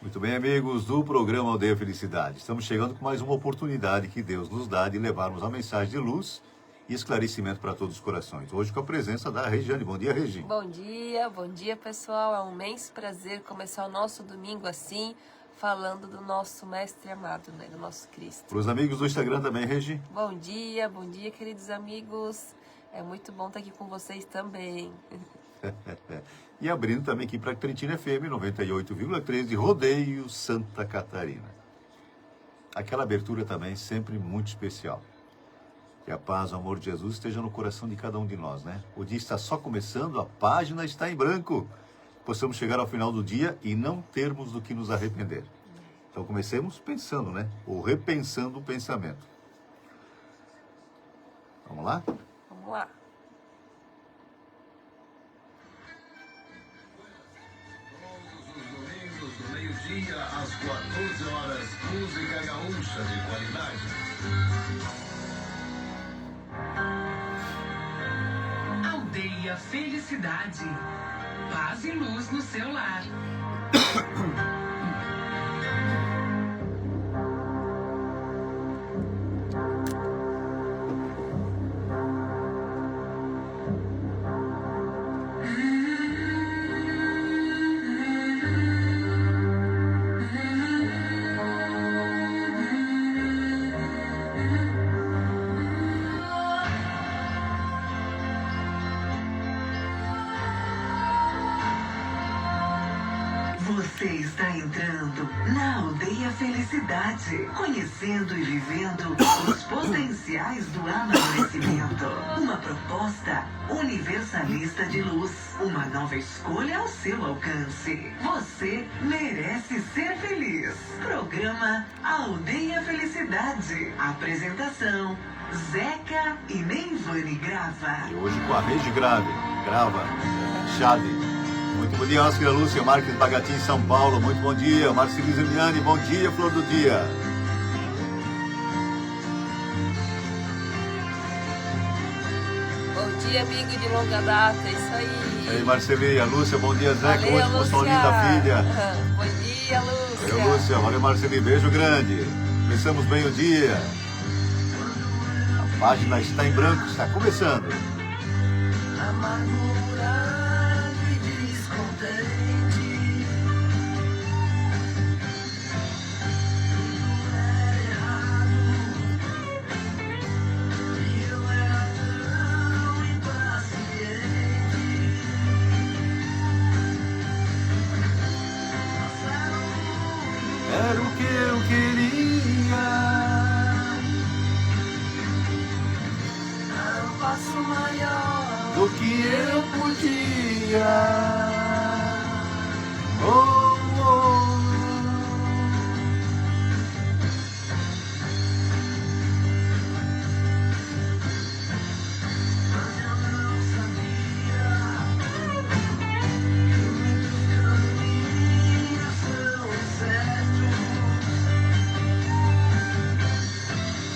Muito bem, amigos do programa Aldeia Felicidade. Estamos chegando com mais uma oportunidade que Deus nos dá de levarmos a mensagem de luz e esclarecimento para todos os corações. Hoje com a presença da Regiane. Bom dia, Regi. Bom dia, pessoal. É um imenso prazer começar o nosso domingo assim, falando do nosso Mestre amado, né? Do nosso Cristo. Para os amigos do Instagram também, Regi. Bom dia, queridos amigos. É muito bom estar aqui com vocês também. E abrindo também aqui para a Trentina FM 98,3 de Rodeio, Santa Catarina. Aquela abertura também sempre muito especial. Que a paz, o amor de Jesus esteja no coração de cada um de nós, né? O dia está só começando, a página está em branco. Possamos chegar ao final do dia e não termos do que nos arrepender. Então comecemos pensando, né? Ou repensando o pensamento. Vamos lá? Vamos lá. Meio-dia às 14 horas, música gaúcha de qualidade. Aldeia Felicidade. Paz e luz no seu lar. Você está entrando na Aldeia Felicidade, conhecendo e vivendo os potenciais do amadurecimento. Uma proposta universalista de luz, uma nova escolha ao seu alcance. Você merece ser feliz. Programa Aldeia Felicidade. Apresentação: Zeca e Neivane Grava. E hoje com a Regi Grava, Chade. Muito bom dia, Oscar Lúcia Marques Bagatim, São Paulo. Muito bom dia, Marcelise Eliane. Bom dia, Flor do Dia. Bom dia, amigo de longa data. É isso aí. E aí, Marcelinha, Lúcia, bom dia, Zeca. Valeu, Hoje com Lúcia. sua linda filha. Bom dia, Lúcia. Eu, Lúcia, valeu, Marcelinha. Beijo grande. Começamos bem o dia. A página está em branco, está começando. Amargurado e descontente, eu era tão impaciente. Era o que eu queria. Era um passo maior Do que eu podia. Oh, oh. mas eu não sabia que muitos caminhos são incertos.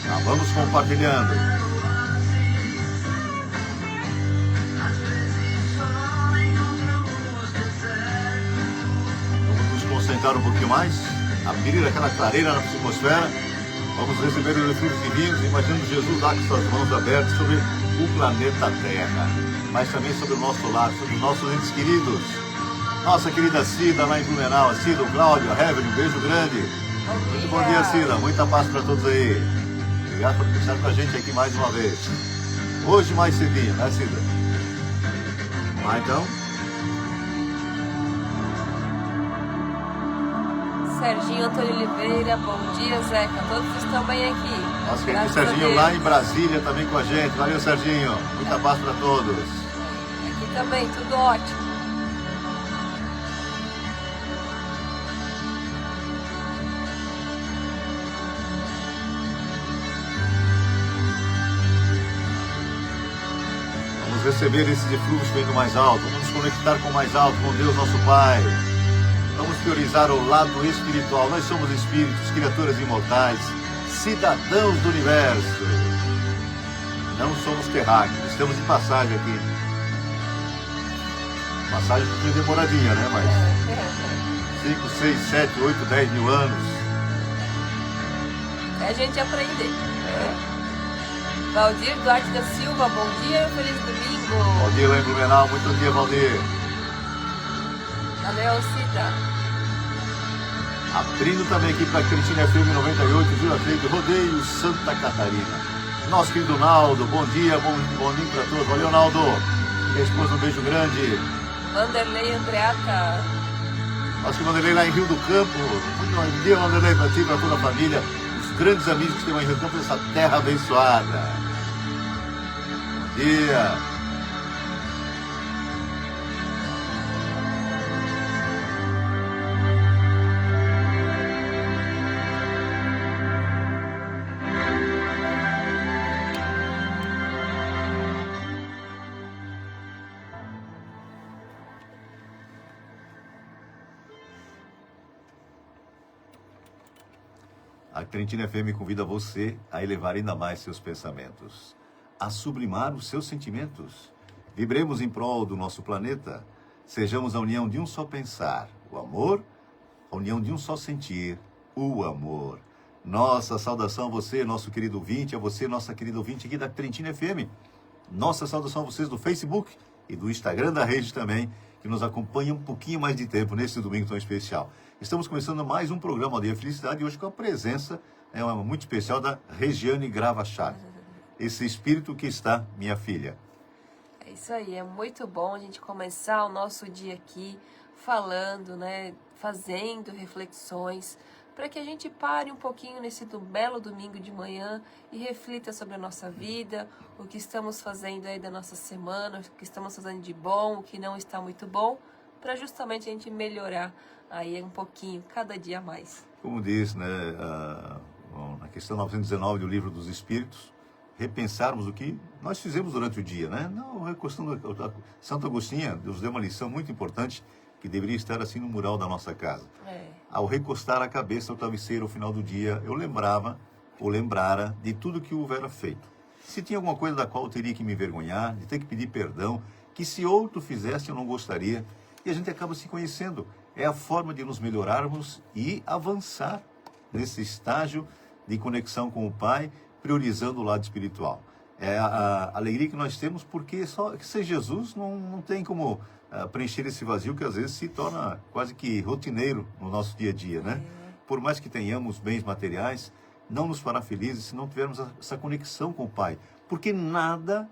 Tá, vamos compartilhando. Às vezes só encontramos deserto. Vamos nos concentrar um pouquinho mais, abrir aquela clareira na atmosfera. Vamos receber os refúgios divinos, imaginando Jesus lá com suas mãos abertas sobre o planeta Terra, mas também sobre o nosso lar, sobre os nossos entes queridos. Nossa querida Cida lá em Blumenau, Cida, o Cláudio, a Heaven, um beijo grande. Muito bom dia, Cida, muita paz para todos aí. Obrigado por estar com a gente aqui mais uma vez. Hoje mais cedinho, né, Cida? Vai então. Serginho Antônio Oliveira, bom dia, Zeca. Todos estão bem aqui. Nosso querido Graças a Serginho Deus. lá em Brasília também com a gente. Valeu, Serginho. Muita paz para todos. Aqui também, tudo ótimo. Vamos receber esses eflúvios que vêm do mais alto. Vamos nos conectar com o mais alto, com Deus nosso Pai. Vamos priorizar o lado espiritual. Nós somos espíritos, criaturas imortais, cidadãos do universo. Não somos terráqueos, estamos de passagem aqui. Passagem um pouquinho demoradinha, né? Mas 5, 6, 7, 8, 10 mil anos. É a gente aprender. Valdir Duarte da Silva, bom dia e feliz domingo. Bom dia, lá em Blumenau. Muito bom dia, Valdir. Valeu, Cida. Abrindo também aqui para a Cristina FM 98,3 do Rodeio Santa Catarina. Nosso querido Naldo, bom dia, bom domingo para todos. Valeu, Naldo. Minha esposa, um beijo grande. Vanderlei Andreata. Nosso Vanderlei lá em Rio do Campo. Bom dia, Vanderlei, para ti e para toda a família. Os grandes amigos que tem lá em Rio do Campo, essa terra abençoada. Bom dia. A Trentina FM convida você a elevar ainda mais seus pensamentos, a sublimar os seus sentimentos. Vibremos em prol do nosso planeta. Sejamos a união de um só pensar, o amor, a união de um só sentir, o amor. Nossa saudação a você, nosso querido ouvinte, a você, nossa querida ouvinte aqui da Trentina FM. Nossa saudação a vocês do Facebook e do Instagram da rede também, que nos acompanham um pouquinho mais de tempo nesse domingo tão especial. Estamos começando mais um programa Aldeia Felicidade, hoje com a presença muito especial da Regiane Gravachar. Esse espírito que está, minha filha. É isso aí, é muito bom a gente começar o nosso dia aqui falando, né, fazendo reflexões, para que a gente pare um pouquinho nesse belo domingo de manhã e reflita sobre a nossa vida, o que estamos fazendo aí da nossa semana, o que estamos fazendo de bom, o que não está muito bom, para justamente a gente melhorar aí um pouquinho, cada dia mais. Como diz, né, na questão 919 do Livro dos Espíritos, repensarmos o que nós fizemos durante o dia, né? Não, Santo Agostinho nos deu uma lição muito importante que deveria estar assim no mural da nossa casa. Ao recostar a cabeça ao travesseiro ao final do dia, eu lembrara de tudo que houvera feito. Se tinha alguma coisa da qual eu teria que me envergonhar, de ter que pedir perdão, que se outro fizesse eu não gostaria, e a gente acaba se conhecendo. É a forma de nos melhorarmos e avançar nesse estágio de conexão com o Pai, priorizando o lado espiritual. É a alegria que nós temos, porque só que sem Jesus não tem como preencher esse vazio que às vezes se torna quase que rotineiro no nosso dia a dia, né? Por mais que tenhamos bens materiais, não nos fará felizes se não tivermos essa conexão com o Pai. Porque nada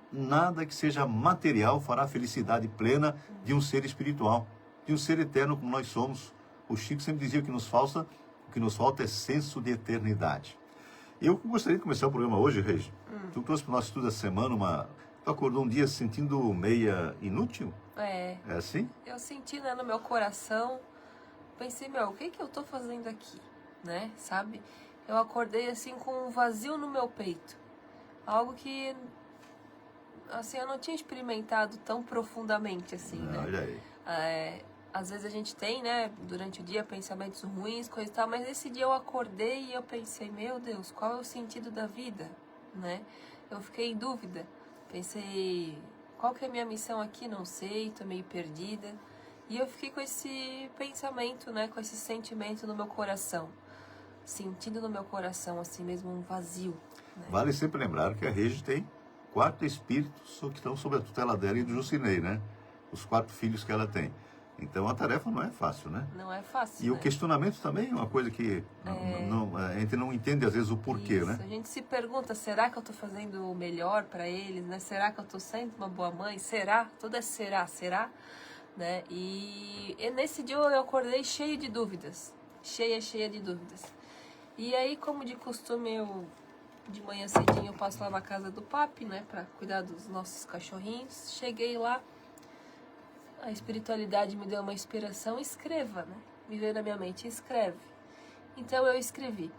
que seja material fará a felicidade plena de um ser espiritual, de um ser eterno como nós somos. O Chico sempre dizia que o que nos falta é senso de eternidade. Eu gostaria de começar o programa hoje, Regi. Tu trouxe para o nosso estudo essa semana Tu acordou um dia se sentindo meia inútil? É. É assim? Eu senti, né, no meu coração, pensei, o que eu tô fazendo aqui, né, sabe? Eu acordei, assim, com um vazio no meu peito. Algo que, assim, eu não tinha experimentado tão profundamente, assim, né? Olha aí. Às vezes a gente tem, né, durante o dia, pensamentos ruins, coisa e tal, mas nesse dia eu acordei e eu pensei, meu Deus, qual é o sentido da vida, né? Eu fiquei em dúvida, pensei, qual que é a minha missão aqui? Não sei, tô meio perdida. E eu fiquei com esse pensamento, né, com esse sentimento no meu coração, sentindo no meu coração, assim mesmo, um vazio. Né? Vale sempre lembrar que a Regi tem 4 espíritos que estão sob a tutela dela e do Jucinei, né? Os 4 filhos que ela tem. Então a tarefa não é fácil, né? Não é fácil, E né? o questionamento também é uma coisa que a gente não entende às vezes o porquê, Isso. né? A gente se pergunta, será que eu estou fazendo o melhor para eles, né? Será que eu estou sendo uma boa mãe? Será? Tudo é será? Né? E nesse dia eu acordei cheio de dúvidas, cheia de dúvidas. E aí, como de costume, de manhã cedinho eu passo lá na casa do papi, né, para cuidar dos nossos cachorrinhos. Cheguei lá, a espiritualidade me deu uma inspiração, escreva, né? Me veio na minha mente, escreve. Então eu escrevi.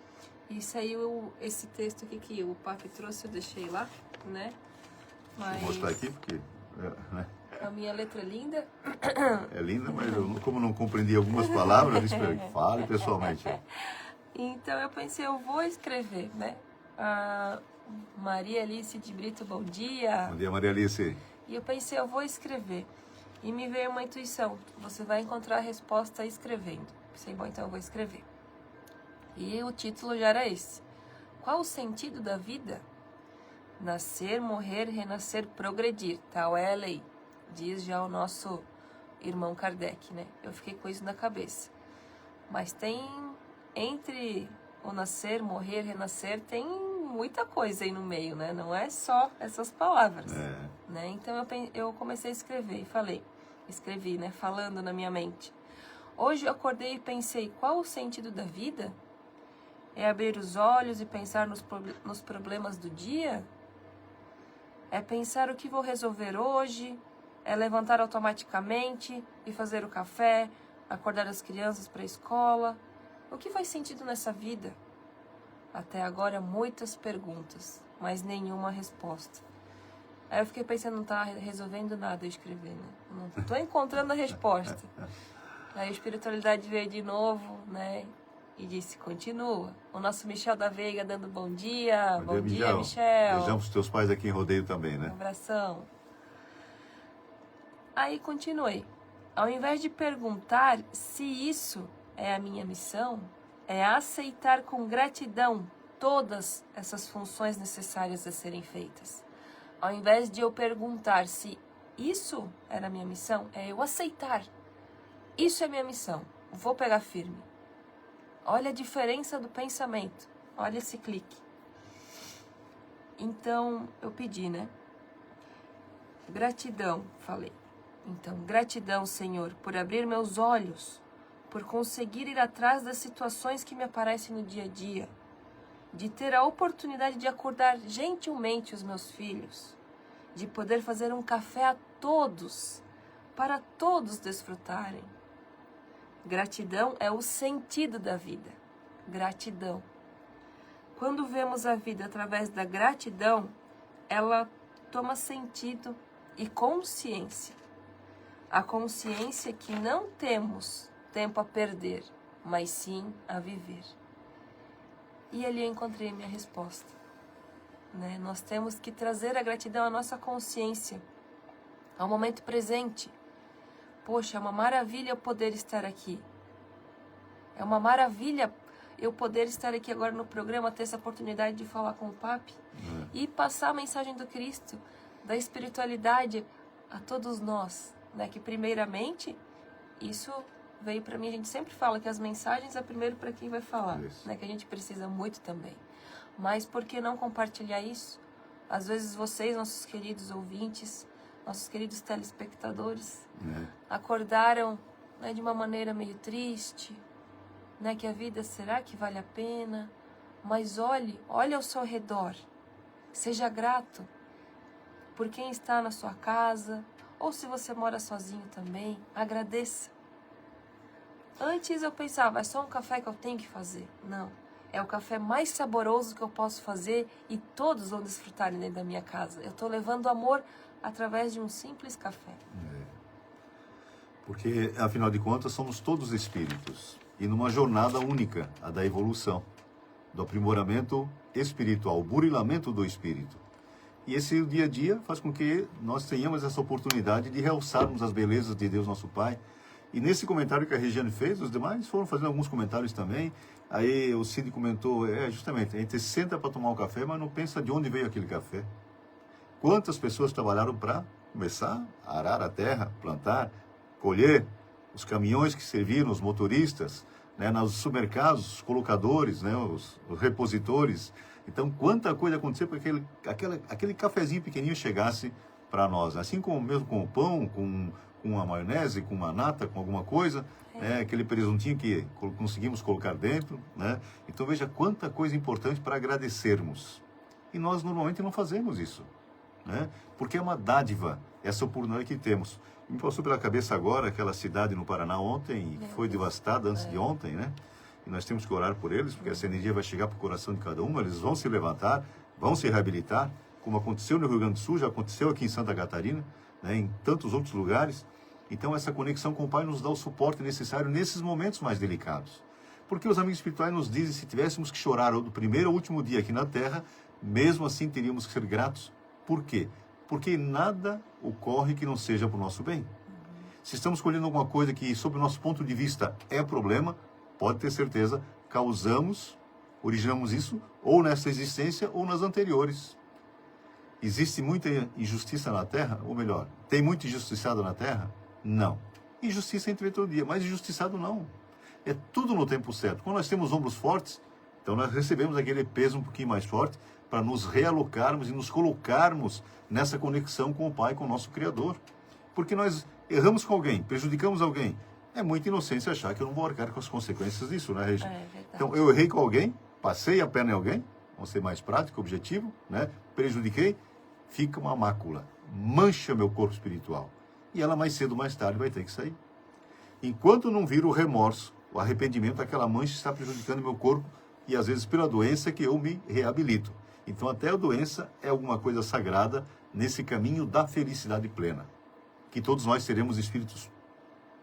E saiu esse texto aqui que o papi trouxe, eu deixei lá, né? Mas Vou mostrar aqui porque... né? A minha letra é linda. É linda, mas como não compreendi algumas palavras, eu disse para ele, fale pessoalmente. Então eu pensei, eu vou escrever, né? A Maria Alice de Brito, bom dia. Bom dia, Maria Alice. E eu pensei, eu vou escrever. E me veio uma intuição, você vai encontrar a resposta escrevendo. Pensei, bom, então eu vou escrever. E o título já era esse. Qual o sentido da vida? Nascer, morrer, renascer, progredir. Tal é a lei. Diz já o nosso irmão Kardec, né? Eu fiquei com isso na cabeça. Mas tem, entre o nascer, morrer, renascer, tem muita coisa aí no meio, né? Não é só essas palavras, né? Então eu comecei a escrever e escrevi, né? Falando na minha mente. Hoje eu acordei e pensei, qual o sentido da vida? É abrir os olhos e pensar nos problemas do dia? É pensar o que vou resolver hoje? É levantar automaticamente e fazer o café, acordar as crianças para a escola? O que faz sentido nessa vida? Até agora muitas perguntas, mas nenhuma resposta. Aí eu fiquei pensando, não tá resolvendo nada eu escrever, né? Não tô encontrando a resposta. Aí a espiritualidade veio de novo, né? E disse, continua. O nosso Michel da Veiga dando bom dia. Bom dia, Michel. Beijamos os teus pais aqui em Rodeio também, né? Um abração. Aí continuei. Ao invés de perguntar se isso é a minha missão, é aceitar com gratidão todas essas funções necessárias a serem feitas. Ao invés de eu perguntar se isso era a minha missão, é eu aceitar. Isso é minha missão. Vou pegar firme. Olha a diferença do pensamento. Olha esse clique. Então, eu pedi, né? Gratidão, falei. Então, gratidão, Senhor, por abrir meus olhos, por conseguir ir atrás das situações que me aparecem no dia a dia, de ter a oportunidade de acordar gentilmente os meus filhos, de poder fazer um café a todos, para todos desfrutarem. Gratidão é o sentido da vida. Gratidão. Quando vemos a vida através da gratidão, ela toma sentido e consciência. A consciência que não temos tempo a perder, mas sim a viver. E ali eu encontrei a minha resposta, né? Nós temos que trazer a gratidão à nossa consciência, ao momento presente. Poxa, é uma maravilha eu poder estar aqui. É uma maravilha eu poder estar aqui agora no programa, ter essa oportunidade de falar com o Papi e passar a mensagem do Cristo, da espiritualidade a todos nós, né? Que primeiramente, isso veio para mim, a gente sempre fala que as mensagens é primeiro para quem vai falar, né? Que a gente precisa muito também. Mas por que não compartilhar isso? Às vezes vocês, nossos queridos ouvintes, nossos queridos telespectadores, acordaram, né, de uma maneira meio triste, né, que a vida, será que vale a pena? Mas olhe ao seu redor, seja grato por quem está na sua casa, ou se você mora sozinho também, agradeça. Antes eu pensava, é só um café que eu tenho que fazer. Não, é o café mais saboroso que eu posso fazer e todos vão desfrutar dentro da minha casa. Eu estou levando amor através de um simples café. Porque, afinal de contas, somos todos espíritos. E numa jornada única, a da evolução, do aprimoramento espiritual, o burilamento do espírito. E esse dia a dia faz com que nós tenhamos essa oportunidade de realçarmos as belezas de Deus nosso Pai. E nesse comentário que a Regiane fez, os demais foram fazendo alguns comentários também. Aí o Cid comentou, justamente, a gente senta para tomar um café, mas não pensa de onde veio aquele café. Quantas pessoas trabalharam para começar a arar a terra, plantar, colher, os caminhões que serviram, os motoristas, né, nos supermercados, os colocadores, né, os repositores. Então, quanta coisa aconteceu para que aquele cafezinho pequenininho chegasse para nós. Assim como mesmo com o pão, com a maionese, com uma nata, com alguma coisa, aquele presuntinho que conseguimos colocar dentro, né? Então, veja quanta coisa importante para agradecermos. E nós normalmente não fazemos isso, né? Porque é uma dádiva essa oportunidade que temos. Me passou pela cabeça agora aquela cidade no Paraná ontem, e foi devastada antes de ontem, né? E nós temos que orar por eles, porque essa energia vai chegar para o coração de cada um, eles vão se levantar, vão se reabilitar, como aconteceu no Rio Grande do Sul, já aconteceu aqui em Santa Catarina, né, em tantos outros lugares. Então essa conexão com o Pai nos dá o suporte necessário nesses momentos mais delicados. Porque os amigos espirituais nos dizem, se tivéssemos que chorar do primeiro ao último dia aqui na Terra, mesmo assim teríamos que ser gratos. Por quê? Porque nada ocorre que não seja para o nosso bem. Se estamos colhendo alguma coisa que, sob o nosso ponto de vista, é problema, pode ter certeza, originamos isso ou nessa existência ou nas anteriores. Existe muita injustiça na Terra? Ou melhor, tem muito injustiçado na Terra? Não. Injustiça a gente vê todo dia, mas injustiçado não. É tudo no tempo certo. Quando nós temos ombros fortes, então nós recebemos aquele peso um pouquinho mais forte para nos realocarmos e nos colocarmos nessa conexão com o Pai, com o nosso Criador. Porque nós erramos com alguém, prejudicamos alguém. É muita inocência achar que eu não vou arcar com as consequências disso, né, Regina? É verdade. Então, eu errei com alguém, passei a perna em alguém, vamos ser mais prático, objetivo, né? Prejudiquei, fica uma mácula, mancha meu corpo espiritual. E ela mais cedo ou mais tarde vai ter que sair. Enquanto não vir o remorso, o arrependimento, aquela mancha está prejudicando meu corpo e às vezes pela doença que eu me reabilito. Então até a doença é alguma coisa sagrada nesse caminho da felicidade plena. Que todos nós seremos espíritos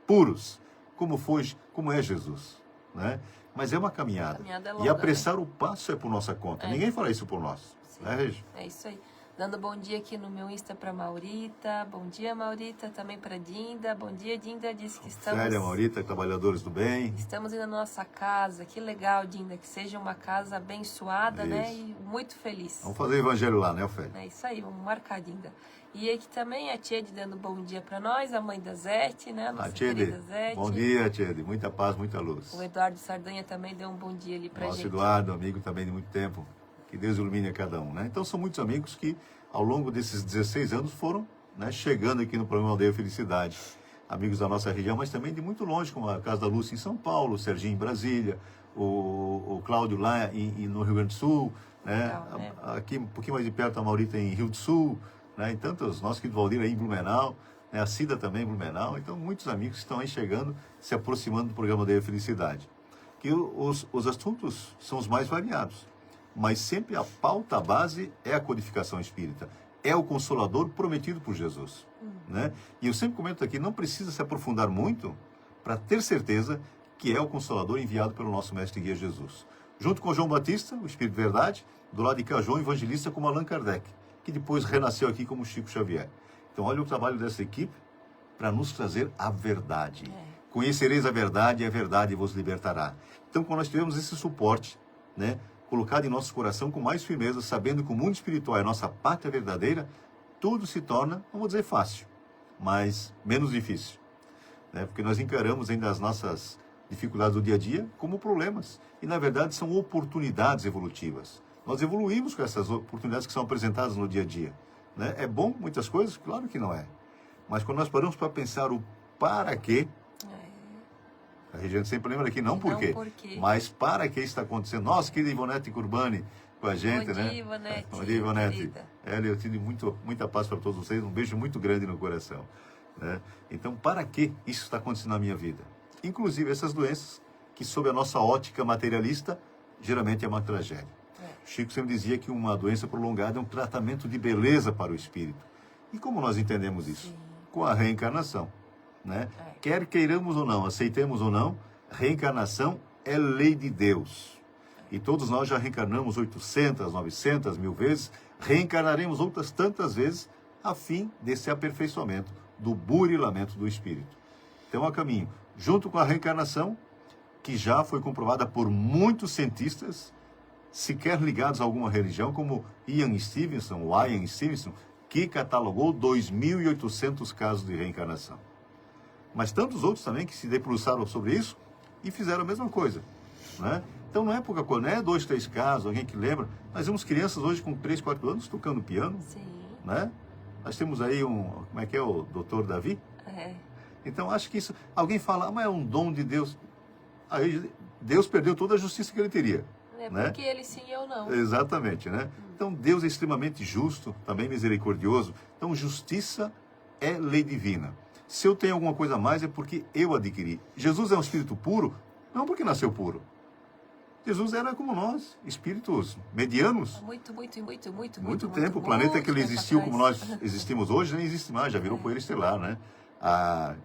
puros, como é Jesus, né? Mas é uma caminhada. Caminhada é longa, e apressar o passo é por nossa conta. Ninguém fala isso por nós. Sim. Né, Regi? É isso aí. Dando bom dia aqui no meu Insta para Maurita. Bom dia, Maurita. Também para Dinda. Bom dia, Dinda. Disse que estamos... Sério, Maurita, trabalhadores do bem. Estamos indo na nossa casa. Que legal, Dinda. Que seja uma casa abençoada, né? E muito feliz. Vamos fazer evangelho lá, né, Ofélia? É isso aí. Vamos marcar, Dinda. E aqui também a Tiede dando bom dia para nós. A mãe da Zete, né? Nossa querida Zete. Bom dia, Tiede. Muita paz, muita luz. O Eduardo Sardanha também deu um bom dia ali pra Nosso gente. Eduardo, amigo também de muito tempo. Que Deus ilumine a cada um, né? Então são muitos amigos que ao longo desses 16 anos foram, né, chegando aqui no programa Aldeia Felicidade. Amigos da nossa região, mas também de muito longe, como a Casa da Lúcia em São Paulo, o Serginho em Brasília, o Cláudio lá no Rio Grande do Sul, né? Legal, né? Aqui um pouquinho mais de perto a Maurita em Rio do Sul, né? E tantos, nosso querido Valdir aí em Blumenau, né? A Cida também em Blumenau. Então muitos amigos estão aí chegando, se aproximando do programa Aldeia Felicidade. Que os assuntos são os mais variados. Mas sempre a pauta, a base é a codificação espírita. É o Consolador prometido por Jesus. Né? E eu sempre comento aqui, não precisa se aprofundar muito para ter certeza que é o Consolador enviado pelo nosso Mestre e Guia Jesus. Junto com João Batista, o Espírito de Verdade, do lado de cá, João Evangelista como Allan Kardec, que depois renasceu aqui como Chico Xavier. Então olha o trabalho dessa equipe para nos trazer a verdade. Conhecereis a verdade e a verdade vos libertará. Então quando nós tivemos esse suporte, né, colocado em nosso coração com mais firmeza, sabendo que o mundo espiritual é a nossa pátria verdadeira, tudo se torna, não vou dizer fácil, mas menos difícil. Né? Porque nós encaramos ainda as nossas dificuldades do dia a dia como problemas. E, na verdade, são oportunidades evolutivas. Nós evoluímos com essas oportunidades que são apresentadas no dia a dia. Né? É bom muitas coisas? Claro que não é. Mas quando nós paramos para pensar o para quê, a Regiane sempre lembra aqui, não por quê, mas para que está acontecendo. Nossa, querida Ivonete Curbani com a gente, bom dia, né? Ivonete. Bom dia, Ivonete. Eu tive muita paz para todos vocês, um beijo muito grande no coração. Né? Então, para que isso está acontecendo na minha vida? Inclusive essas doenças, que sob a nossa ótica materialista, geralmente é uma tragédia. Chico sempre dizia que uma doença prolongada é um tratamento de beleza para o espírito. E como nós entendemos isso? Sim. Com a reencarnação. Né? Quer queiramos ou não, aceitemos ou não, reencarnação é lei de Deus. E todos nós já reencarnamos 800, 900, 1000 vezes, reencarnaremos outras tantas vezes a fim desse aperfeiçoamento do burilamento do espírito. Então, há caminho, junto com a reencarnação, que já foi comprovada por muitos cientistas, sequer ligados a alguma religião, como Ian Stevenson, que catalogou 2.800 casos de reencarnação. Mas tantos outros também que se debruçaram sobre isso e fizeram a mesma coisa. Né? Então não é pouca coisa, não é 2, 3 casos, alguém que lembra. Nós vemos crianças hoje com 3, 4 anos tocando piano. Sim. Né? Nós temos aí como é que é, o doutor Davi? Então acho que isso, alguém fala, mas é um dom de Deus. Aí Deus perdeu toda a justiça que ele teria. Né? Porque ele sim e eu não. Exatamente, né? Então Deus é extremamente justo, também misericordioso. Então justiça é lei divina. Se eu tenho alguma coisa a mais é porque eu adquiri. Jesus é um espírito puro, não porque nasceu puro. Jesus era como nós, espíritos medianos. Muito tempo. O planeta que ele existiu como nós existimos hoje nem existe mais, já virou poeira estelar, né? Há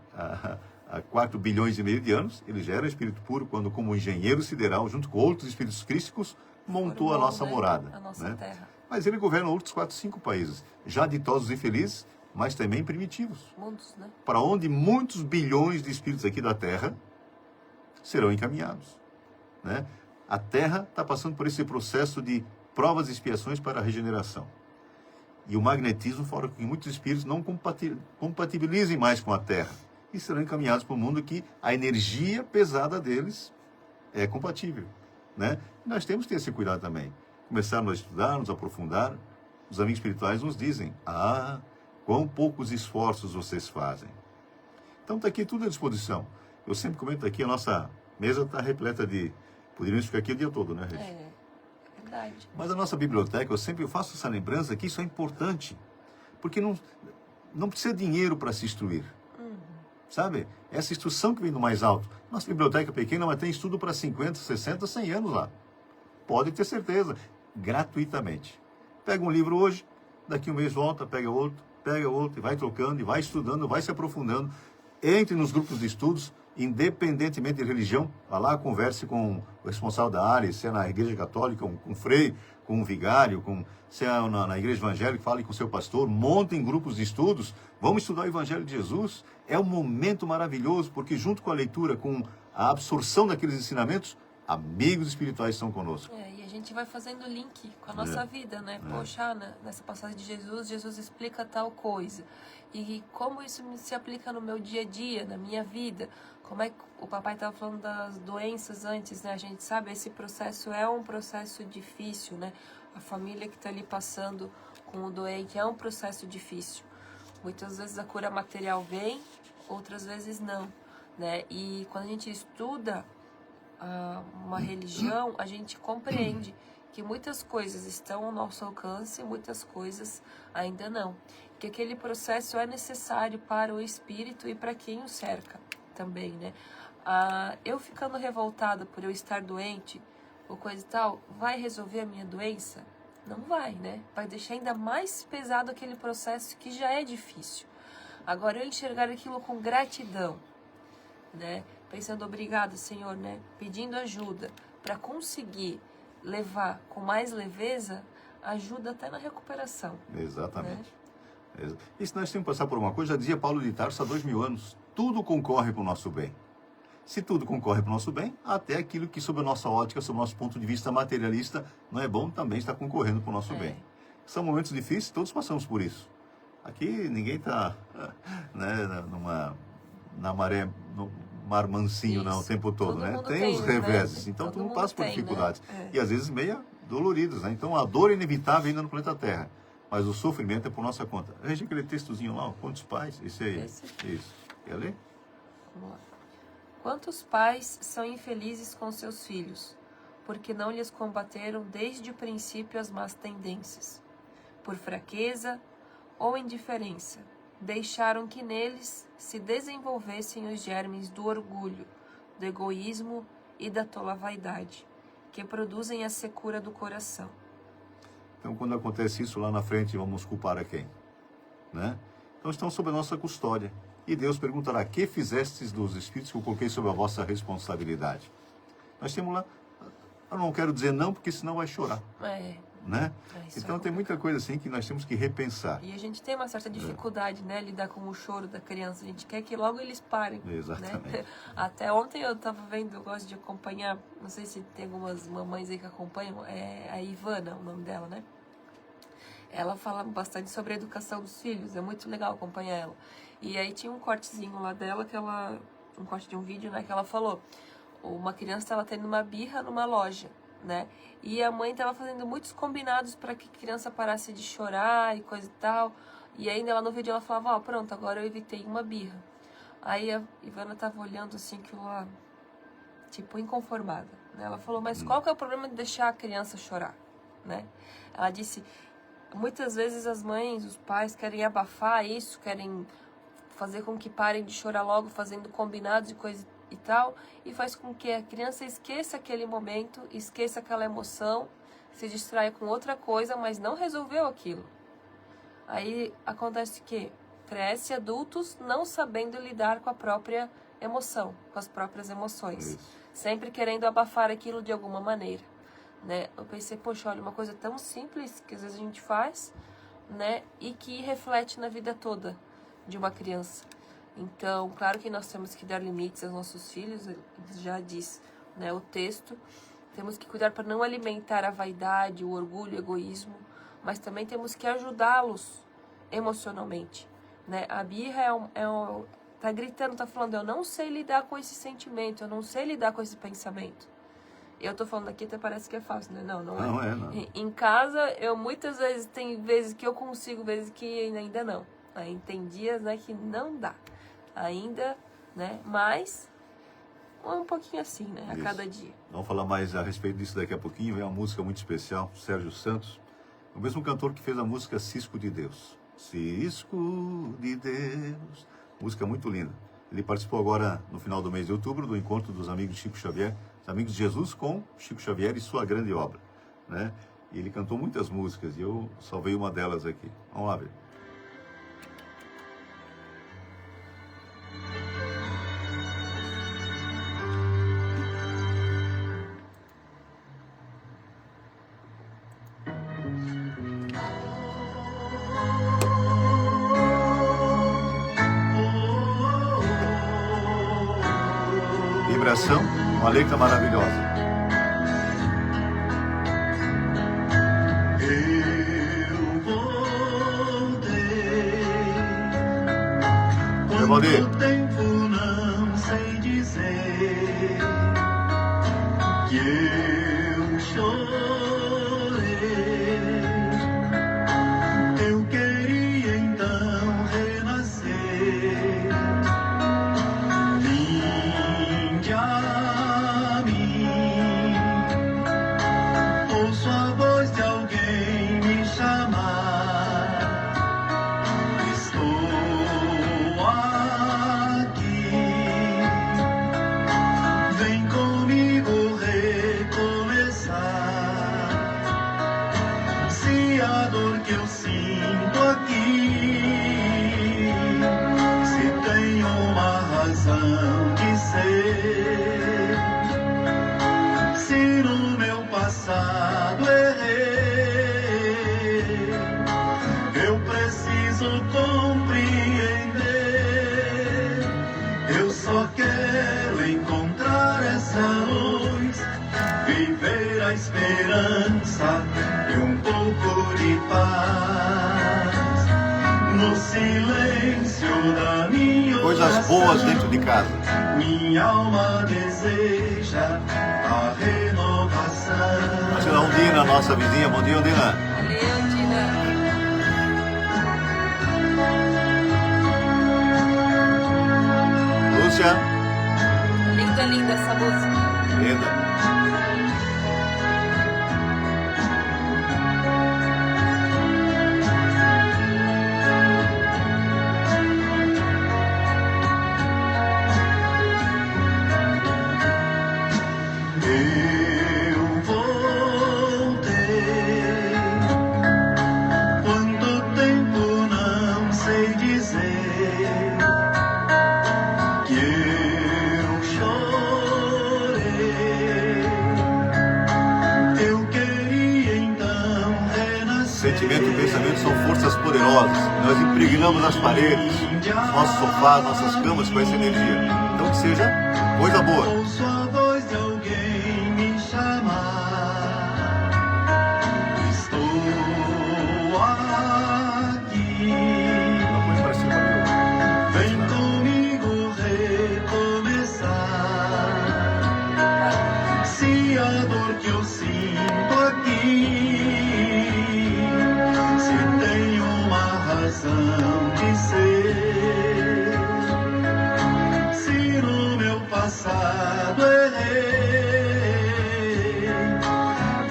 4 bilhões e meio de anos, ele já era espírito puro quando, como engenheiro sideral, junto com outros espíritos crísticos, montou a nossa morada. A nossa terra. Mas ele governa outros 4, 5 países, já ditosos e felizes, mas também primitivos. Mundos, né? Para onde muitos bilhões de espíritos aqui da Terra serão encaminhados, né? A Terra está passando por esse processo de provas e expiações para a regeneração. E o magnetismo fora que muitos espíritos não compatibilizem mais com a Terra e serão encaminhados para o mundo que a energia pesada deles é compatível, né? E nós temos que ter esse cuidado também. Começarmos a estudar, nos aprofundar. Os amigos espirituais nos dizem, quão poucos esforços vocês fazem. Então está aqui tudo à disposição. Eu sempre comento aqui, a nossa mesa está repleta de... Poderíamos ficar aqui o dia todo, né, Regi? É verdade. Mas a nossa biblioteca, eu sempre faço essa lembrança que isso é importante. Porque não precisa de dinheiro para se instruir. Sabe? Essa instrução que vem do mais alto. Nossa biblioteca pequena, mas tem estudo para 50, 60, 100 anos lá. Pode ter certeza. Gratuitamente. Pega um livro hoje, daqui um mês volta, pega outro, e vai trocando, e vai estudando, vai se aprofundando. Entre nos grupos de estudos, independentemente de religião, vá lá, converse com o responsável da área, se é na igreja católica, com um frei, com um vigário, se é na igreja evangélica, fale com o seu pastor, montem grupos de estudos, vamos estudar o Evangelho de Jesus. É um momento maravilhoso, porque junto com a leitura, com a absorção daqueles ensinamentos, amigos espirituais estão conosco. E a gente vai fazendo link com a nossa vida, né? Poxa, nessa passagem de Jesus explica tal coisa. E como isso se aplica no meu dia a dia, na minha vida. Como é que o papai estava falando das doenças antes, né? A gente sabe, esse processo é um processo difícil, né? A família que está ali passando com o doente é um processo difícil. Muitas vezes a cura material vem, outras vezes não, né? E quando a gente estuda uma religião, a gente compreende que muitas coisas estão ao nosso alcance, muitas coisas ainda não. Que aquele processo é necessário para o espírito e para quem o cerca também, né? Eu ficando revoltada por eu estar doente, ou coisa e tal, vai resolver a minha doença? Não vai, né? Vai deixar ainda mais pesado aquele processo que já é difícil. Agora, eu enxergar aquilo com gratidão, né? Pensando, obrigado, Senhor, né? Pedindo ajuda para conseguir levar com mais leveza, ajuda até na recuperação. Exatamente. Né? E se nós temos que passar por uma coisa, já dizia Paulo de Tarso há 2000 anos, tudo concorre para o nosso bem. Se tudo concorre para o nosso bem, até aquilo que, sob a nossa ótica, sob o nosso ponto de vista materialista, não é bom, também está concorrendo para o nosso bem. São momentos difíceis, todos passamos por isso. Aqui ninguém está na maré, no mar mansinho não, o tempo todo, né? Tem os reveses, né? Então todo mundo passa por dificuldades. Né? E às vezes meio doloridas, né? Então a dor é inevitável ainda no planeta Terra, mas o sofrimento é por nossa conta. Veja aquele textozinho lá, quantos pais? Esse aí. Isso. Quer ler? Vamos lá. Quantos pais são infelizes com seus filhos, porque não lhes combateram desde o princípio as más tendências? Por fraqueza ou indiferença, deixaram que neles se desenvolvessem os germes do orgulho, do egoísmo e da tola vaidade, que produzem a secura do coração. Então, quando acontece isso lá na frente, vamos culpar a quem? Né? Então, estão sob a nossa custódia. E Deus perguntará, que fizestes dos espíritos que eu coloquei sob a vossa responsabilidade? Nós temos lá, eu não quero dizer não, porque senão vai chorar. Né? Então tem muita coisa assim que nós temos que repensar. E a gente tem uma certa dificuldade, né, lidar com o choro da criança. A gente quer que logo eles parem. Exatamente. Né? Até ontem eu estava vendo, eu gosto de acompanhar, não sei se tem algumas mamães aí que acompanham, é a Ivana, o nome dela, né? Ela fala bastante sobre a educação dos filhos, é muito legal acompanhar ela. E aí tinha um cortezinho lá dela, um corte de um vídeo, né, que ela falou, uma criança estava tendo uma birra numa loja, né, e a mãe estava fazendo muitos combinados para que a criança parasse de chorar e coisa e tal, e ainda lá no vídeo ela falava, pronto, agora eu evitei uma birra. Aí a Ivana estava olhando assim, aquilo lá, tipo, inconformada, né, ela falou, mas qual que é o problema de deixar a criança chorar, né? Ela disse, muitas vezes as mães, os pais querem abafar isso, querem fazer com que parem de chorar logo, fazendo combinados e coisa e tal, e faz com que a criança esqueça aquele momento, esqueça aquela emoção, se distraia com outra coisa, mas não resolveu aquilo. Aí acontece que cresce adultos não sabendo lidar com a própria emoção, com as próprias emoções, sempre querendo abafar aquilo de alguma maneira, né? Eu pensei, poxa, olha, uma coisa tão simples que às vezes a gente faz, né, e que reflete na vida toda de uma criança. Então, claro que nós temos que dar limites aos nossos filhos, já diz, né, o texto. Temos que cuidar para não alimentar a vaidade, o orgulho, o egoísmo, mas também temos que ajudá-los emocionalmente, né? A birra tá gritando, tá falando, eu não sei lidar com esse sentimento, eu não sei lidar com esse pensamento. Eu tô falando aqui, até parece que é fácil, né? Não é. Não é, não. Em casa, eu muitas vezes, tem vezes que eu consigo, vezes que ainda não. Aí tem dias, né, que não dá ainda, né? Mas um pouquinho assim, né? A Isso. cada dia. Vamos falar mais a respeito disso daqui a pouquinho. Vem uma música muito especial, Sérgio Santos, o mesmo cantor que fez a música Cisco de Deus. Cisco de Deus. Música muito linda. Ele participou agora, no final do mês de outubro, do encontro dos amigos de Chico Xavier, os amigos de Jesus com Chico Xavier e sua grande obra, né? E ele cantou muitas músicas e eu salvei uma delas aqui. Vamos lá ver. Vibração, uma letra maravilhosa. Quanto tempo não sei dizer que eu chorei. Eu queria então renascer. Vinde a mim, ouço a voz de alguém me chamar. Estou aqui, vem comigo recomeçar. Se a dor que eu sinto aqui, se tem uma razão de ser, se no meu passado errei, eu preciso compreender. Eu só quero encontrar essa luz, viver a esperança e um pouco de paz no silêncio da minha Coisas boas dentro de casa. Minha alma deseja a renovação. Mas a Ondina, nossa vizinha. Bom dia, Ondina. Valeu, Dina. Lúcia. Linda, linda essa música. Linda. Eu voltei. Quanto tempo não sei dizer que eu chorei. Eu queria então renascer. Sentimento e pensamento são forças poderosas. Nós impregnamos as paredes, nossos sofás, nossas camas com essa energia. Então que seja coisa boa. Ouço a voz de alguém me chamar. Estou aqui. Não põe para cima, não. Vem comigo recomeçar. Se a dor que eu sinto aqui, se tem uma razão de ser, se no meu passado errei,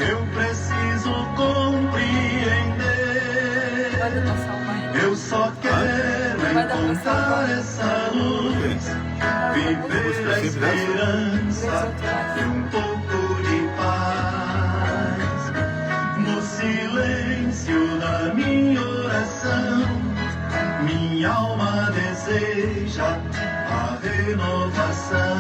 eu preciso compreender. Pode passar o mais. Eu só quero encontrar essa luz, viver a esperança e um pouco de paz no silêncio da minha oração. Minha alma deseja a renovação.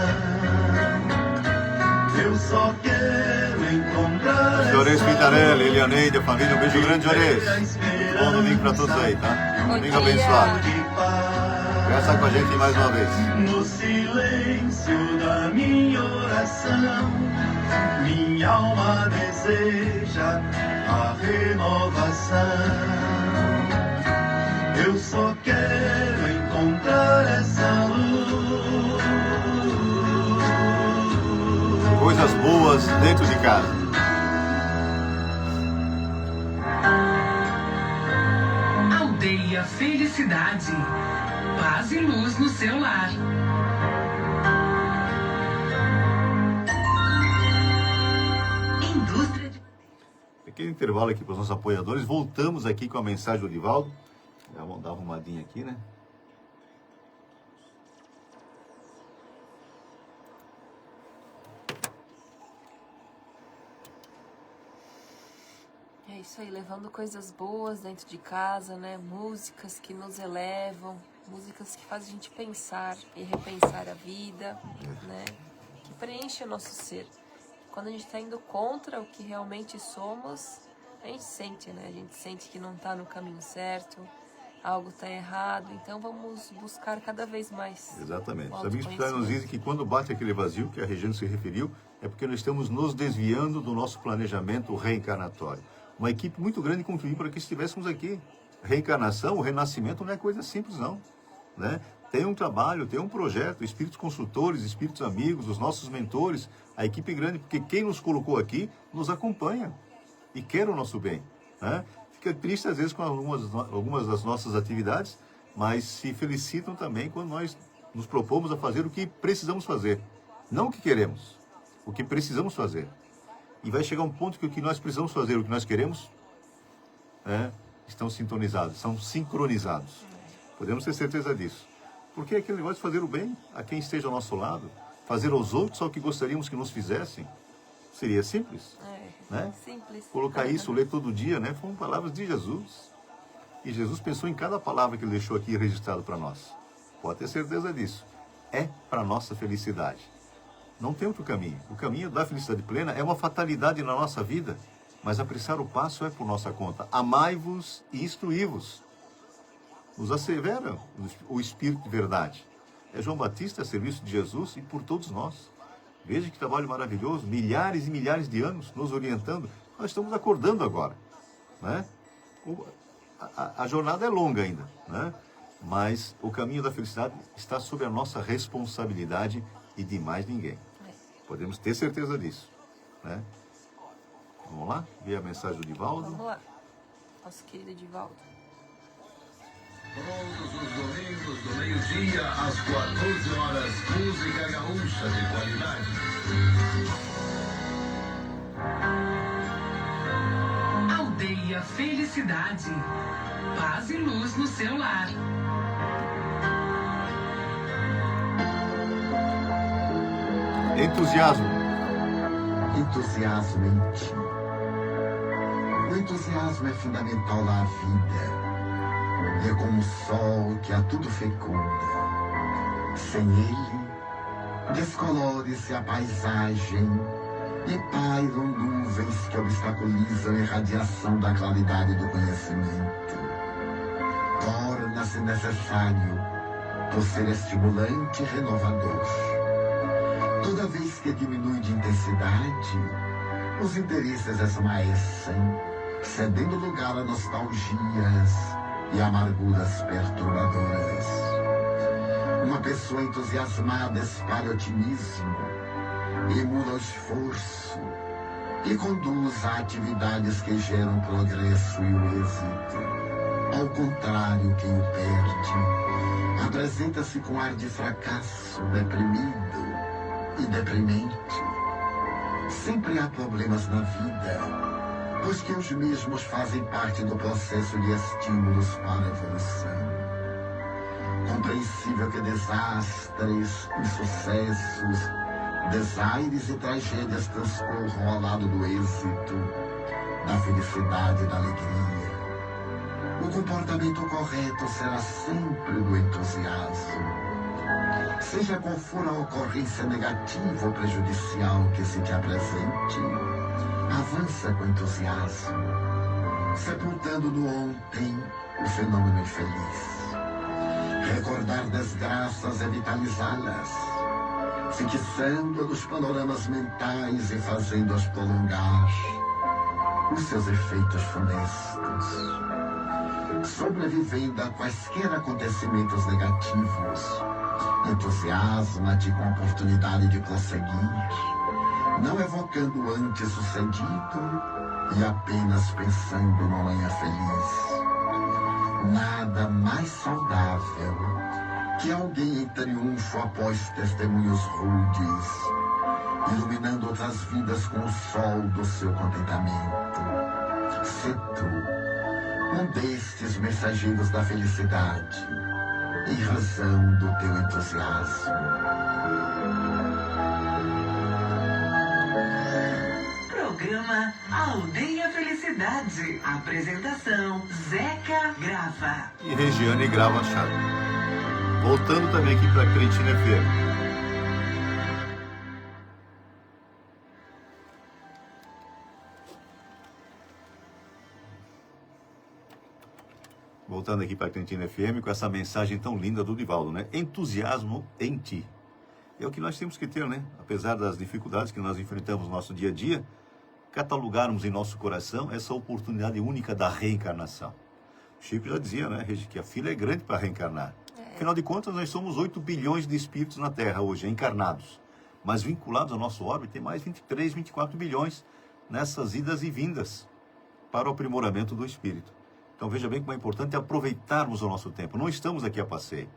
Eu só quero encontrar Jorês essa Pintarelli, luz, Elianeide, a família, um beijo grande, Jorês. viver a Bom domingo para todos aí, tá? Bom Domingo dia. abençoado. de paz Peça com a gente mais uma vez. No silêncio da minha oração, minha alma deseja a renovação. Eu só quero encontrar essa luz. Coisas boas dentro de casa. Aldeia Felicidade. Paz e luz no seu lar. Indústria de... Pequeno intervalo aqui para os nossos apoiadores. Voltamos aqui com a mensagem do Divaldo. Já vamos dar uma arrumadinha aqui, né? É isso aí, levando coisas boas dentro de casa, né? Músicas que nos elevam, músicas que fazem a gente pensar e repensar a vida, né? Que preenche o nosso ser. Quando a gente está indo contra o que realmente somos, a gente sente, né? A gente sente que não está no caminho certo, algo está errado, então vamos buscar cada vez mais. Exatamente. o Os amigos espirituais nos autoconhecimento. dizem que quando bate aquele vazio, que a Regiane se referiu, é porque nós estamos nos desviando do nosso planejamento reencarnatório. Uma equipe muito grande contribuiu para que estivéssemos aqui. Reencarnação, o renascimento não é coisa simples, não. Né? Tem um trabalho, tem um projeto, espíritos consultores, espíritos amigos, os nossos mentores, a equipe grande, porque quem nos colocou aqui nos acompanha e quer o nosso bem. Né? Fica triste às vezes com algumas das nossas atividades, mas se felicitam também quando nós nos propomos a fazer o que precisamos fazer. Não o que queremos, o que precisamos fazer. E vai chegar um ponto que o que nós precisamos fazer, o que nós queremos, estão sintonizados, são sincronizados. Podemos ter certeza disso. Porque é aquele negócio de fazer o bem a quem esteja ao nosso lado, fazer aos outros só o que gostaríamos que nos fizessem, seria simples. Né? Simples. Colocar isso, ler todo dia, né? Foram palavras de Jesus. E Jesus pensou em cada palavra que ele deixou aqui registrado para nós. Pode ter certeza disso. É para a nossa felicidade. Não tem outro caminho. O caminho da felicidade plena é uma fatalidade na nossa vida, mas apressar o passo é por nossa conta. Amai-vos e instruí-vos. Nos assevera o Espírito de verdade. É João Batista a serviço de Jesus e por todos nós. Veja que trabalho maravilhoso, milhares e milhares de anos nos orientando. Nós estamos acordando agora. Né? A jornada é longa ainda, né? Mas o caminho da felicidade está sob a nossa responsabilidade e de mais ninguém. Podemos ter certeza disso. Né? Vamos lá? Ver a mensagem do Divaldo. Vamos lá. Nosso querido Divaldo. Todos os domingos, do meio-dia às 14 horas, música gaúcha de qualidade. Aldeia Felicidade. Paz e luz no seu lar. Entusiasmo. Entusiasmo íntimo. O entusiasmo é fundamental na vida. É como o sol que a tudo fecunda. Sem ele, descolore-se a paisagem e pairam nuvens que obstaculizam a irradiação da claridade do conhecimento. Torna-se necessário por ser estimulante e renovador. Toda vez que diminui de intensidade, os interesses esmaecem, cedendo lugar a nostalgias e amarguras perturbadoras. Uma pessoa entusiasmada espalha otimismo, emula o esforço e conduz a atividades que geram progresso e o êxito. Ao contrário, quem o perde apresenta-se com ar de fracasso, deprimido e deprimente. Sempre há problemas na vida, pois que os mesmos fazem parte do processo de estímulos para a evolução. Compreensível que desastres, insucessos, desaires e tragédias transcorram ao lado do êxito, da felicidade e da alegria. O comportamento correto será sempre do entusiasmo. Seja qual for a ocorrência negativa ou prejudicial que se te apresente, avança com entusiasmo, sepultando no ontem o fenômeno infeliz. Recordar desgraças é vitalizá-las, fixando nos panoramas mentais e fazendo-as prolongar os seus efeitos funestos, sobrevivendo a quaisquer acontecimentos negativos. Entusiasma-te com a oportunidade de prosseguir, não evocando o antes-sucedido e apenas pensando no amanhã feliz. Nada mais saudável que alguém em triunfo após testemunhos rudes, iluminando outras vidas com o sol do seu contentamento. Se tu, um destes mensageiros da felicidade, em razão do teu entusiasmo. Programa Aldeia Felicidade. Apresentação Zeca Grava. E Regiane grava a chave. Voltando também aqui para a Cretina FM. Voltando aqui para a Cretina FM com essa mensagem tão linda do Divaldo, né? Entusiasmo em ti. É o que nós temos que ter, né? Apesar das dificuldades que nós enfrentamos no nosso dia a dia, catalogarmos em nosso coração essa oportunidade única da reencarnação. O Chico já dizia, né, Regi, que a fila é grande para reencarnar. Afinal de contas, nós somos 8 bilhões de espíritos na Terra hoje, encarnados. Mas vinculados ao nosso órbito, tem mais 23, 24 bilhões nessas idas e vindas para o aprimoramento do espírito. Então veja bem como é importante aproveitarmos o nosso tempo. Não estamos aqui a passeio.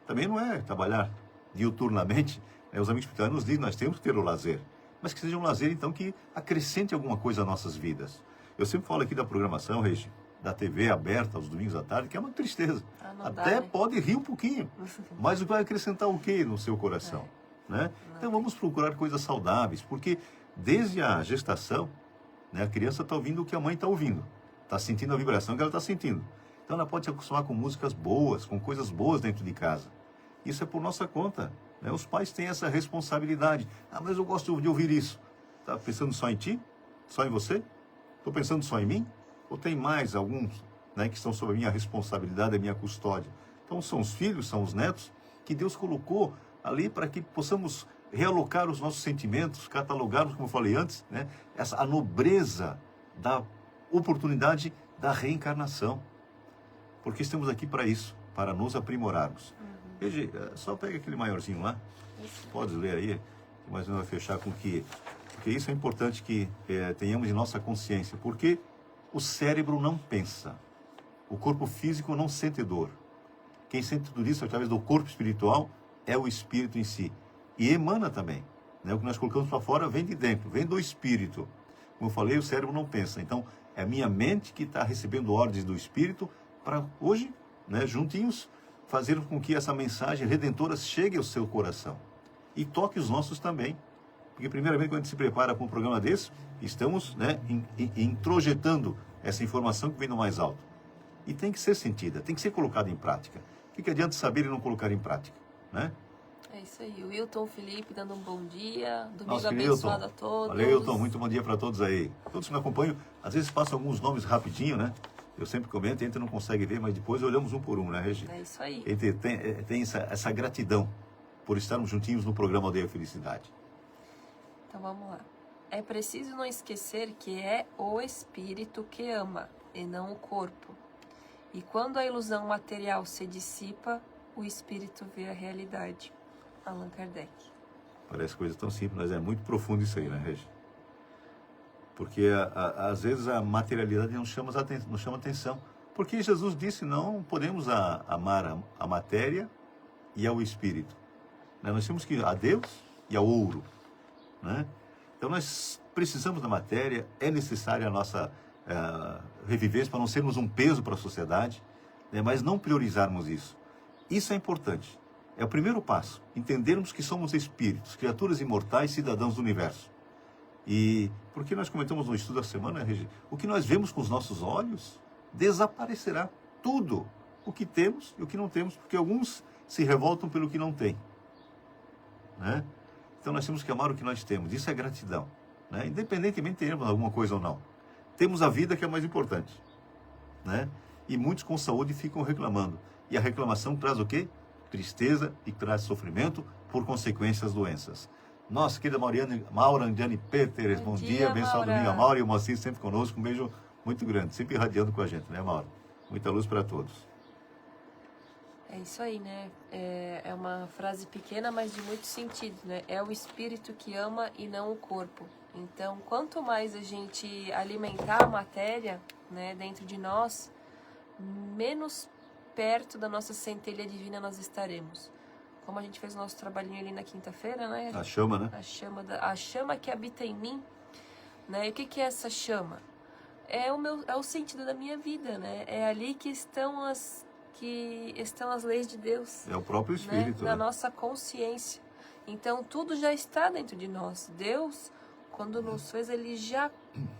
Também não é trabalhar diuturnamente. Os amigos espirituais nos dizem que nós temos que ter o lazer. Mas que seja um lazer, então, que acrescente alguma coisa às nossas vidas. Eu sempre falo aqui da programação, Regi, da TV aberta aos domingos à tarde, que é uma tristeza. Até pode rir um pouquinho, mas vai acrescentar o quê no seu coração? Né? Então vamos procurar coisas saudáveis, porque desde a gestação, né, a criança está ouvindo o que a mãe está ouvindo. Está sentindo a vibração que ela está sentindo. Então ela pode se acostumar com músicas boas, com coisas boas dentro de casa. Isso é por nossa conta. Né? Os pais têm essa responsabilidade. Ah, mas eu gosto de ouvir isso. Está pensando só em ti? Só em você? Estou pensando só em mim? Ou tem mais alguns, né, que estão sob a minha responsabilidade, a minha custódia? Então são os filhos, são os netos, que Deus colocou ali para que possamos realocar os nossos sentimentos, catalogarmos, como eu falei antes, né, a nobreza da oportunidade da reencarnação. Porque estamos aqui para isso, para nos aprimorarmos. Veja, só pega aquele maiorzinho lá, pode ler aí, mas não vai fechar com que... Porque isso é importante que tenhamos em nossa consciência, porque o cérebro não pensa, o corpo físico não sente dor. Quem sente tudo isso através do corpo espiritual é o espírito em si. E emana também. Né? O que nós colocamos para fora vem de dentro, vem do espírito. Como eu falei, o cérebro não pensa. Então, é a minha mente que está recebendo ordens do espírito para hoje, né, juntinhos, fazer com que essa mensagem redentora chegue ao seu coração. E toque os nossos também. Porque, primeiramente, quando a gente se prepara para um programa desse, estamos, né, introjetando essa informação que vem do mais alto. E tem que ser sentida, tem que ser colocada em prática. O que adianta saber e não colocar em prática? Né? É isso aí. O Wilton Felipe dando um bom dia. Domingo Nossa, abençoado a todos. Valeu, Wilton. Muito bom dia para todos aí. Todos que me acompanham, às vezes passam alguns nomes rapidinho, né? Eu sempre comento, a gente não consegue ver, mas depois olhamos um por um, né, Regi? É isso aí. A gente tem essa gratidão por estarmos juntinhos no programa Aldeia Felicidade. Então vamos lá. É preciso não esquecer que é o espírito que ama, e não o corpo. E quando a ilusão material se dissipa, o espírito vê a realidade. Allan Kardec. Parece coisa tão simples, mas é muito profundo isso aí, né, Regi? Porque às vezes a materialidade não chama atenção. Porque Jesus disse, não podemos amar a matéria e ao espírito. Né? Nós temos que ir a Deus e ao ouro. Né? Então nós precisamos da matéria, é necessária a nossa revivência para não sermos um peso para a sociedade, né? Mas não priorizarmos isso. Isso é importante. É o primeiro passo, entendermos que somos espíritos, criaturas imortais, cidadãos do universo. E porque nós comentamos no estudo da semana, Regi, o que nós vemos com os nossos olhos desaparecerá. Tudo o que temos e o que não temos, porque alguns se revoltam pelo que não têm. Né? Então nós temos que amar o que nós temos. Isso é gratidão. Né? Independentemente de termos alguma coisa ou não. Temos a vida, que é mais importante. Né? E muitos com saúde ficam reclamando. E a reclamação traz o quê? Tristeza e traz sofrimento, por consequência das doenças. Nossa querida Maura Andiane Peteres, bom dia, abençoado Maura. dia. Maura e o Moacir sempre conosco, um beijo muito grande, sempre irradiando com a gente, né, Maura? Muita luz para todos. É isso aí, né? É uma frase pequena, mas de muito sentido, né? É o espírito que ama e não o corpo. Então, quanto mais a gente alimentar a matéria, né, dentro de nós, menos perto da nossa centelha divina nós estaremos. Como a gente fez o nosso trabalhinho ali na quinta-feira, né? A chama, né? A chama que habita em mim, né? E o que é essa chama? É o sentido da minha vida, né? É ali que estão as leis de Deus. É o próprio Espírito, né? Na né? nossa consciência. Então, tudo já está dentro de nós. Deus, quando nos fez, Ele já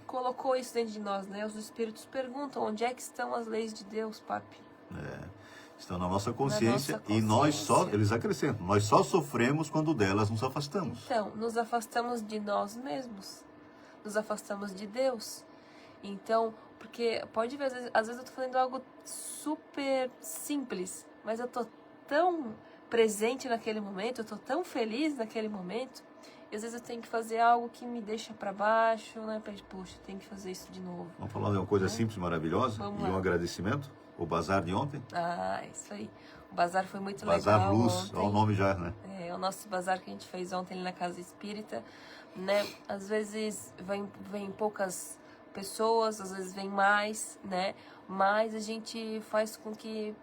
colocou isso dentro de nós, né? Os Espíritos perguntam, onde é que estão as leis de Deus, papi? Estão na nossa consciência, nossa e nós consciência. eles acrescentam, nós só sofremos quando delas nos afastamos. Então, nos afastamos de nós mesmos. Nos afastamos de Deus. Então, porque pode ver, às vezes eu tô fazendo algo super simples, mas eu tô tão presente naquele momento, eu tô tão feliz naquele momento, e às vezes eu tenho que fazer algo que me deixa para baixo, né? Puxa, tem que fazer isso de novo. Vamos falar de uma coisa simples, maravilhosa, Vamos e lá. um agradecimento, o bazar de ontem. Ah, isso aí. O bazar foi muito Bazar legal Luz, ontem. olha o nome já, né? É o nosso bazar que a gente fez ontem ali na Casa Espírita, né? Às vezes vem poucas pessoas, às vezes vem mais, né? Mas a gente faz com que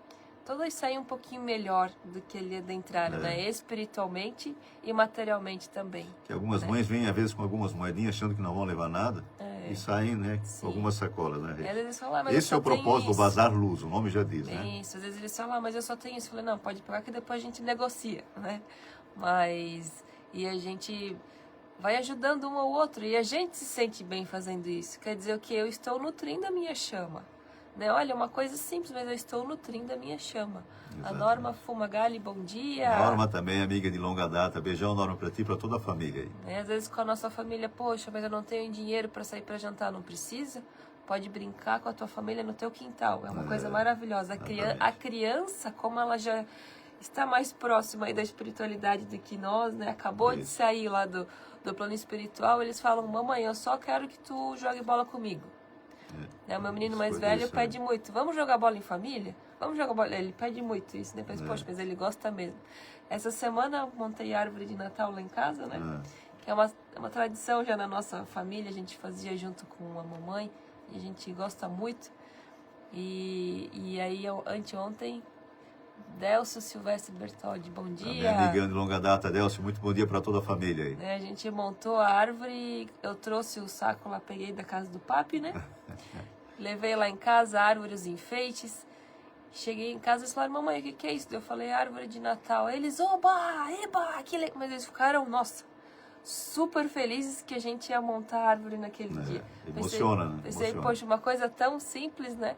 todos saiam um pouquinho melhor do que ele adentraram, né? Espiritualmente e materialmente também. Que algumas mães vêm, às vezes, com algumas moedinhas, achando que não vão levar nada, e saem, né, Sim. com algumas sacolas, E né? às vezes eles falam, mas Esse é eu o só tenho propósito do isso. Bazar Luz, o nome já diz, né? Isso, às vezes eles falam, mas eu só tenho isso. Eu falei, não, pode pegar que depois a gente negocia, né? Mas, e a gente vai ajudando um ao outro, e a gente se sente bem fazendo isso. Quer dizer o que? Eu estou nutrindo a minha chama. Né? Olha, uma coisa simples, mas eu estou nutrindo a minha chama. A Norma Fumagalli, bom dia. Norma também, amiga de longa data. Beijão, Norma, pra ti e pra toda a família aí. Né? Às vezes com a nossa família, poxa, mas eu não tenho dinheiro para sair para jantar, não precisa? Pode brincar com a tua família no teu quintal. É uma coisa maravilhosa. A criança, como ela já está mais próxima aí da espiritualidade do que nós, né? Acabou de sair lá do plano espiritual, eles falam, mamãe, eu só quero que tu jogue bola comigo. Né? O meu menino mais velho pede muito, vamos jogar bola em família? Vamos jogar bola. Ele pede muito isso, né? Poxa, mas ele gosta mesmo. Essa semana eu montei árvore de Natal lá em casa, né? Que é uma tradição já na nossa família, a gente fazia junto com a mamãe, e a gente gosta muito. E aí, anteontem, Delcio Silvestre Bertoldi, bom dia. Minha amiga de longa data, Delcio, muito bom dia para toda a família aí. Né, a gente montou a árvore, eu trouxe o saco lá, peguei da casa do papi, né? Levei lá em casa a árvore, os enfeites. Cheguei em casa e eles falaram, mamãe, o que é isso? Eu falei, árvore de Natal. Eles, oba, eba, que legal. Mas eles ficaram, nossa, super felizes que a gente ia montar a árvore naquele dia. Emociona, né? Pensei, poxa, uma coisa tão simples, né?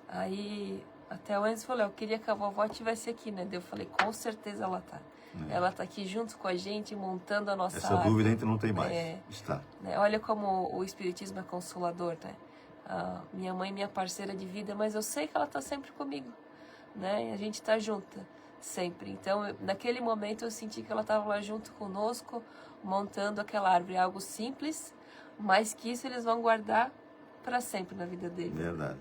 Aí até o Enzo falou, eu queria que a vovó estivesse aqui, né? Eu falei, com certeza ela tá. Ela tá aqui junto com a gente, montando a nossa árvore. Essa dúvida a gente não tem mais. Está. Né? Olha como o Espiritismo é consolador, né? Minha mãe, minha parceira de vida, mas eu sei que ela tá sempre comigo, né? A gente tá junta, sempre. Então, naquele momento eu senti que ela estava lá junto conosco, montando aquela árvore, algo simples, mas que isso eles vão guardar para sempre na vida deles. Verdade.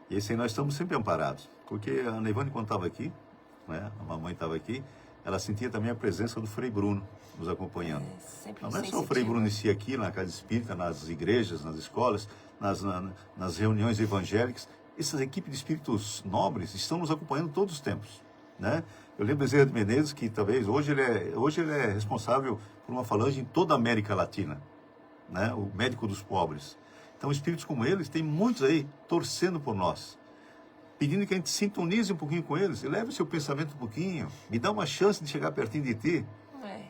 E esse aí nós estamos sempre amparados, porque a Neivane, quando estava aqui, né, a mamãe estava aqui, ela sentia também a presença do Frei Bruno nos acompanhando. Não é só o Frei Bruno em si aqui, na Casa Espírita, nas igrejas, nas escolas, nas reuniões evangélicas. Essas equipes de espíritos nobres estão nos acompanhando todos os tempos, né? Eu lembro do Bezerra de Menezes, que talvez hoje ele é responsável por uma falange em toda a América Latina, né? O médico dos pobres. Então, espíritos como eles, tem muitos aí torcendo por nós, pedindo que a gente sintonize um pouquinho com eles, eleve o seu pensamento um pouquinho, me dá uma chance de chegar pertinho de ti.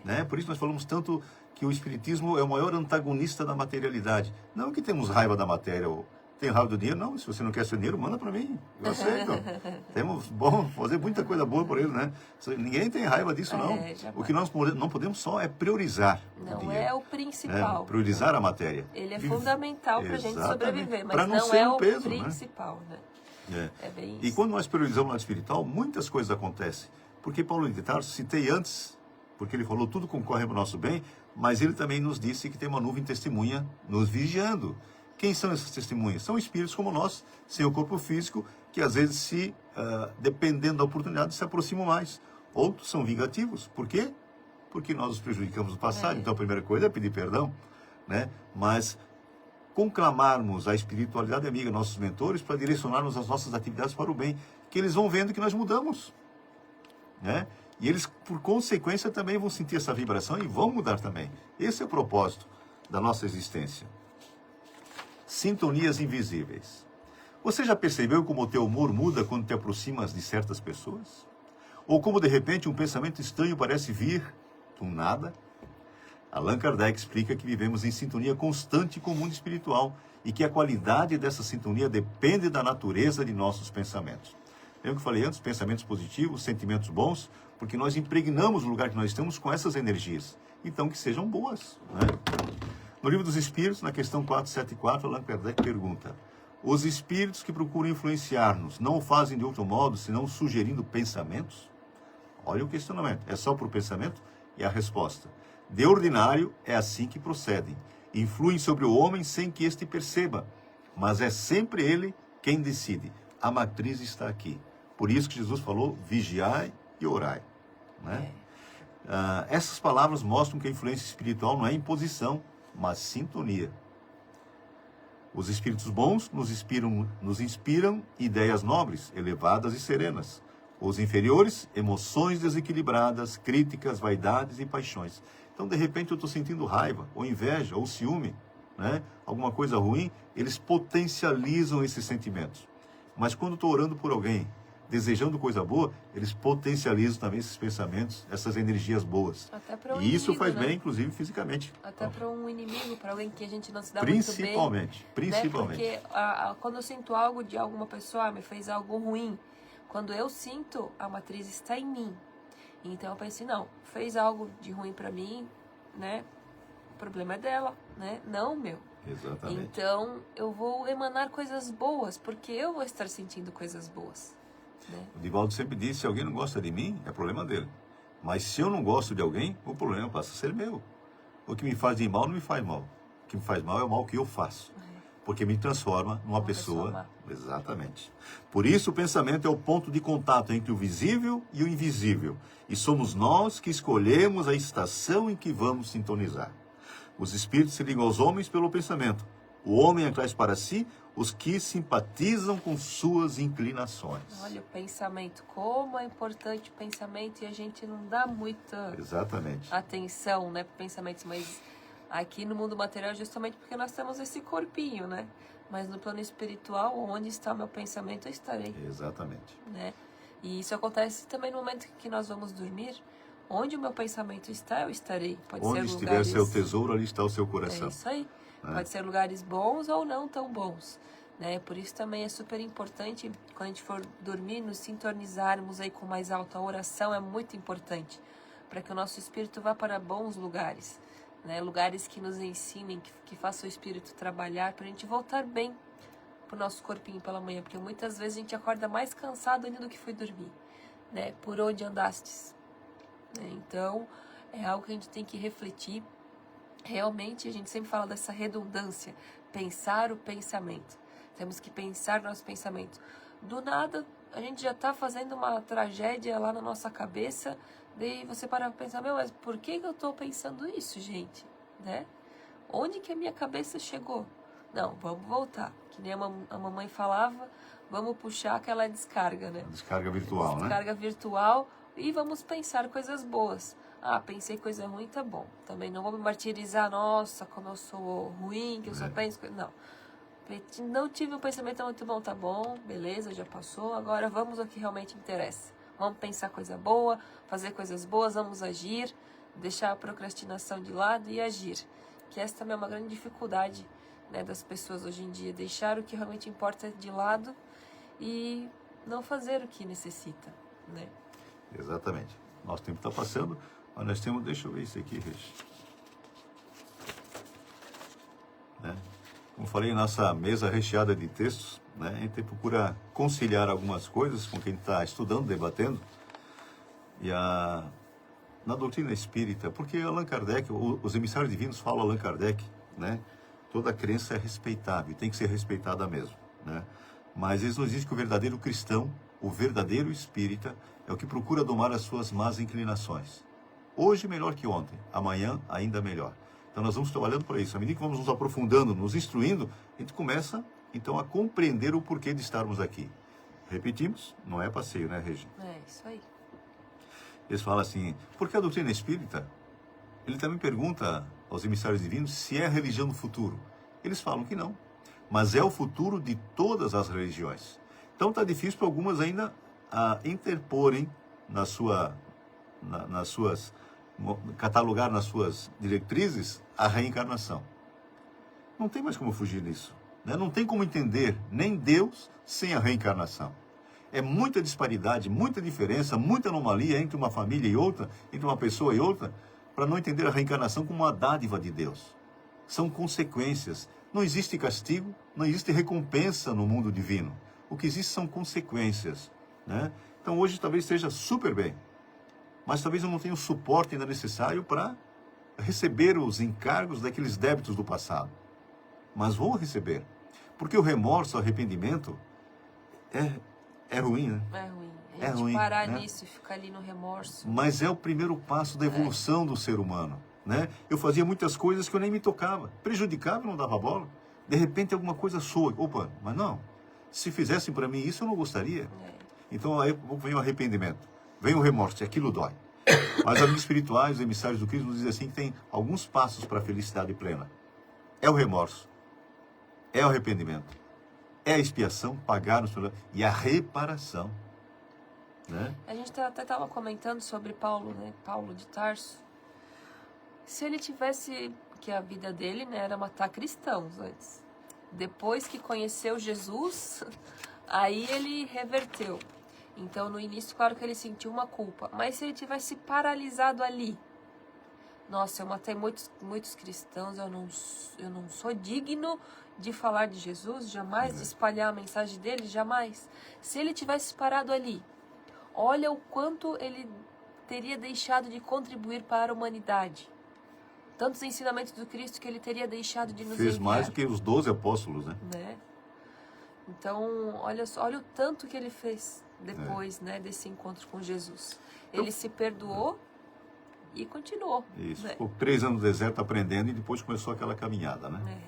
Né? Por isso nós falamos tanto que o Espiritismo é o maior antagonista da materialidade. Não que temos raiva da matéria, ou tem raiva do dinheiro, não. Se você não quer seu dinheiro, manda para mim, eu aceito. Temos bom fazer muita coisa boa por ele, né? Ninguém tem raiva disso, não. O que nós não podemos só é priorizar o dinheiro. É o principal. Priorizar a matéria. Ele é fundamental para a gente sobreviver, mas não não ser é um peso, o principal, né? É bem E isso. quando nós priorizamos o lado espiritual, muitas coisas acontecem. Porque Paulo de Tarso, citei antes, porque ele falou tudo concorre para o nosso bem, mas ele também nos disse que tem uma nuvem testemunha nos vigiando. Quem são essas testemunhas? São espíritos como nós, sem o corpo físico, que às vezes, dependendo da oportunidade, se aproximam mais. Outros são vingativos. Por quê? Porque nós os prejudicamos no passado. Então a primeira coisa é pedir perdão, né? Mas conclamarmos a espiritualidade amiga, nossos mentores, para direcionarmos as nossas atividades para o bem, que eles vão vendo que nós mudamos, né? E eles, por consequência, também vão sentir essa vibração e vão mudar também. Esse é o propósito da nossa existência. Sintonias invisíveis. Você já percebeu como o teu humor muda quando te aproximas de certas pessoas? Ou como, de repente, um pensamento estranho parece vir do nada? Allan Kardec explica que vivemos em sintonia constante com o mundo espiritual e que a qualidade dessa sintonia depende da natureza de nossos pensamentos. Lembra que eu falei antes? Pensamentos positivos, sentimentos bons, porque nós impregnamos o lugar que nós estamos com essas energias. Então, que sejam boas, né? No Livro dos Espíritos, na questão 474, Allan Kardec pergunta: os espíritos que procuram influenciar-nos não o fazem de outro modo, senão sugerindo pensamentos? Olha o questionamento. É só por pensamento? E a resposta: de ordinário, é assim que procedem. Influem sobre o homem sem que este perceba, mas é sempre ele quem decide. A matriz está aqui. Por isso que Jesus falou: vigiai e orai, né? Essas palavras mostram que a influência espiritual não é imposição, mas sintonia. Os espíritos bons nos inspiram ideias nobres, elevadas e serenas. Os inferiores, emoções desequilibradas, críticas, vaidades e paixões. Então, de repente, eu estou sentindo raiva, ou inveja, ou ciúme, né? Alguma coisa ruim, eles potencializam esses sentimentos. Mas quando estou orando por alguém, desejando coisa boa, eles potencializam também esses pensamentos, essas energias boas. Até para um E isso inimigo, faz né? bem, inclusive, fisicamente. Até para um inimigo, para alguém que a gente não se dá muito bem. Principalmente. Né? Porque quando eu sinto algo de alguma pessoa, me fez algo ruim, quando eu sinto, a matriz está em mim. Então eu pensei, não, fez algo de ruim para mim, né? O problema é dela, né? Não meu. Exatamente. Então eu vou emanar coisas boas, porque eu vou estar sentindo coisas boas, né? O Divaldo sempre disse: se alguém não gosta de mim, é problema dele. Mas se eu não gosto de alguém, o problema passa a ser meu. O que me faz de mal não me faz mal. O que me faz mal é o mal que eu faço. Porque me transforma numa pessoa má. Exatamente. Por isso o pensamento é o ponto de contato entre o visível e o invisível. E somos nós que escolhemos a estação em que vamos sintonizar. Os espíritos se ligam aos homens pelo pensamento. O homem atrai para si os que simpatizam com suas inclinações. Olha o pensamento, como é importante o pensamento e a gente não dá muita Exatamente. atenção, né, para pensamentos, mas aqui no mundo material justamente porque nós temos esse corpinho, né? Mas no plano espiritual, onde está meu pensamento, eu estarei, Exatamente. né? E isso acontece também no momento que nós vamos dormir. Onde o meu pensamento está, eu estarei. Pode Onde ser estiver lugares... seu tesouro, ali está o seu É coração. isso aí. Né? Pode ser lugares bons ou não tão bons, né? Por isso também é super importante, quando a gente for dormir, nos sintonizarmos aí com mais alto. A oração é muito importante, para que o nosso espírito vá para bons lugares, né? Lugares que nos ensinem, que façam o espírito trabalhar, para a gente voltar bem pro nosso corpinho pela manhã, porque muitas vezes a gente acorda mais cansado ainda do que foi dormir, né? Por onde andastes? Então, é algo que a gente tem que refletir. Realmente, a gente sempre fala dessa redundância, pensar o pensamento. Temos que pensar nosso pensamento. Do nada, a gente já está fazendo uma tragédia lá na nossa cabeça, daí você para pensar, mas por que eu estou pensando isso, gente? Né? Onde que a minha cabeça chegou? Não, vamos voltar. Que nem a mamãe falava, vamos puxar aquela descarga, né? Descarga virtual, né? Descarga virtual. E vamos pensar coisas boas. Ah, pensei coisa ruim, tá bom. Também não vou me martirizar, nossa, como eu sou ruim, que eu só penso... Não. Não tive um pensamento muito bom, tá bom, beleza, já passou. Agora vamos ao que realmente interessa. Vamos pensar coisa boa, fazer coisas boas, vamos agir, deixar a procrastinação de lado e agir. Que essa também é uma grande dificuldade, né, das pessoas hoje em dia. Deixar o que realmente importa de lado e não fazer o que necessita, né? Exatamente. Nosso tempo está passando, mas nós temos... Deixa eu ver isso aqui, Regi. Né? Como falei, nossa mesa recheada de textos, né? A gente procura conciliar algumas coisas com quem está estudando, debatendo. E na doutrina espírita, porque Allan Kardec, os emissários divinos falam Allan Kardec, né? Toda crença é respeitável, tem que ser respeitada mesmo, né? Mas eles nos dizem que o verdadeiro cristão, o verdadeiro espírita, é o que procura domar as suas más inclinações. Hoje melhor que ontem, amanhã ainda melhor. Então nós vamos trabalhando para isso. À medida que vamos nos aprofundando, nos instruindo, a gente começa então a compreender o porquê de estarmos aqui. Repetimos, não é passeio, né, Regi? É, isso aí. Eles falam assim, porque a doutrina espírita, ele também pergunta aos emissários divinos se é a religião do futuro. Eles falam que não, mas é o futuro de todas as religiões. Então está difícil para algumas ainda interporem nas suas, catalogar nas suas diretrizes a reencarnação. Não tem mais como fugir disso, né? Não tem como entender nem Deus sem a reencarnação. É muita disparidade, muita diferença, muita anomalia entre uma família e outra, entre uma pessoa e outra, para não entender a reencarnação como uma dádiva de Deus. São consequências. Não existe castigo, não existe recompensa no mundo divino. O que existe são consequências, né? Então hoje talvez esteja super bem, mas talvez eu não tenha o suporte ainda necessário para receber os encargos daqueles débitos do passado. Mas vou receber, porque o remorso, o arrependimento é ruim, né? É ruim. A É gente ruim, parar né? nisso e ficar ali no remorso. Mas é o primeiro passo da evolução do ser humano, né? Eu fazia muitas coisas que eu nem me tocava, prejudicava, não dava bola. De repente alguma coisa soa, opa, mas não. Se fizessem para mim isso, eu não gostaria. É. Então aí vem o arrependimento, vem o remorso, e aquilo dói. Mas amigos espirituais, os emissários do Cristo nos dizem assim que tem alguns passos para a felicidade plena. É o remorso, é o arrependimento, é a expiação, pagar os problemas, e a reparação, né? A gente até estava comentando sobre Paulo, né? Paulo de Tarso. Se ele tivesse, que a vida dele, né, era matar cristãos antes. Depois que conheceu Jesus, aí ele reverteu. Então, no início, claro que ele sentiu uma culpa. Mas se ele tivesse paralisado ali, nossa, eu matei muitos cristãos, eu não sou digno de falar de Jesus, jamais, de espalhar a mensagem dele, jamais. Se ele tivesse parado ali, olha o quanto ele teria deixado de contribuir para a humanidade. Tantos ensinamentos do Cristo que ele teria deixado de nos enviar. Fez mais do que os 12 apóstolos, né? Então, olha o tanto que ele fez depois, né, desse encontro com Jesus. Ele se perdoou e continuou. Isso, né? ficou 3 anos no deserto aprendendo e depois começou aquela caminhada, né?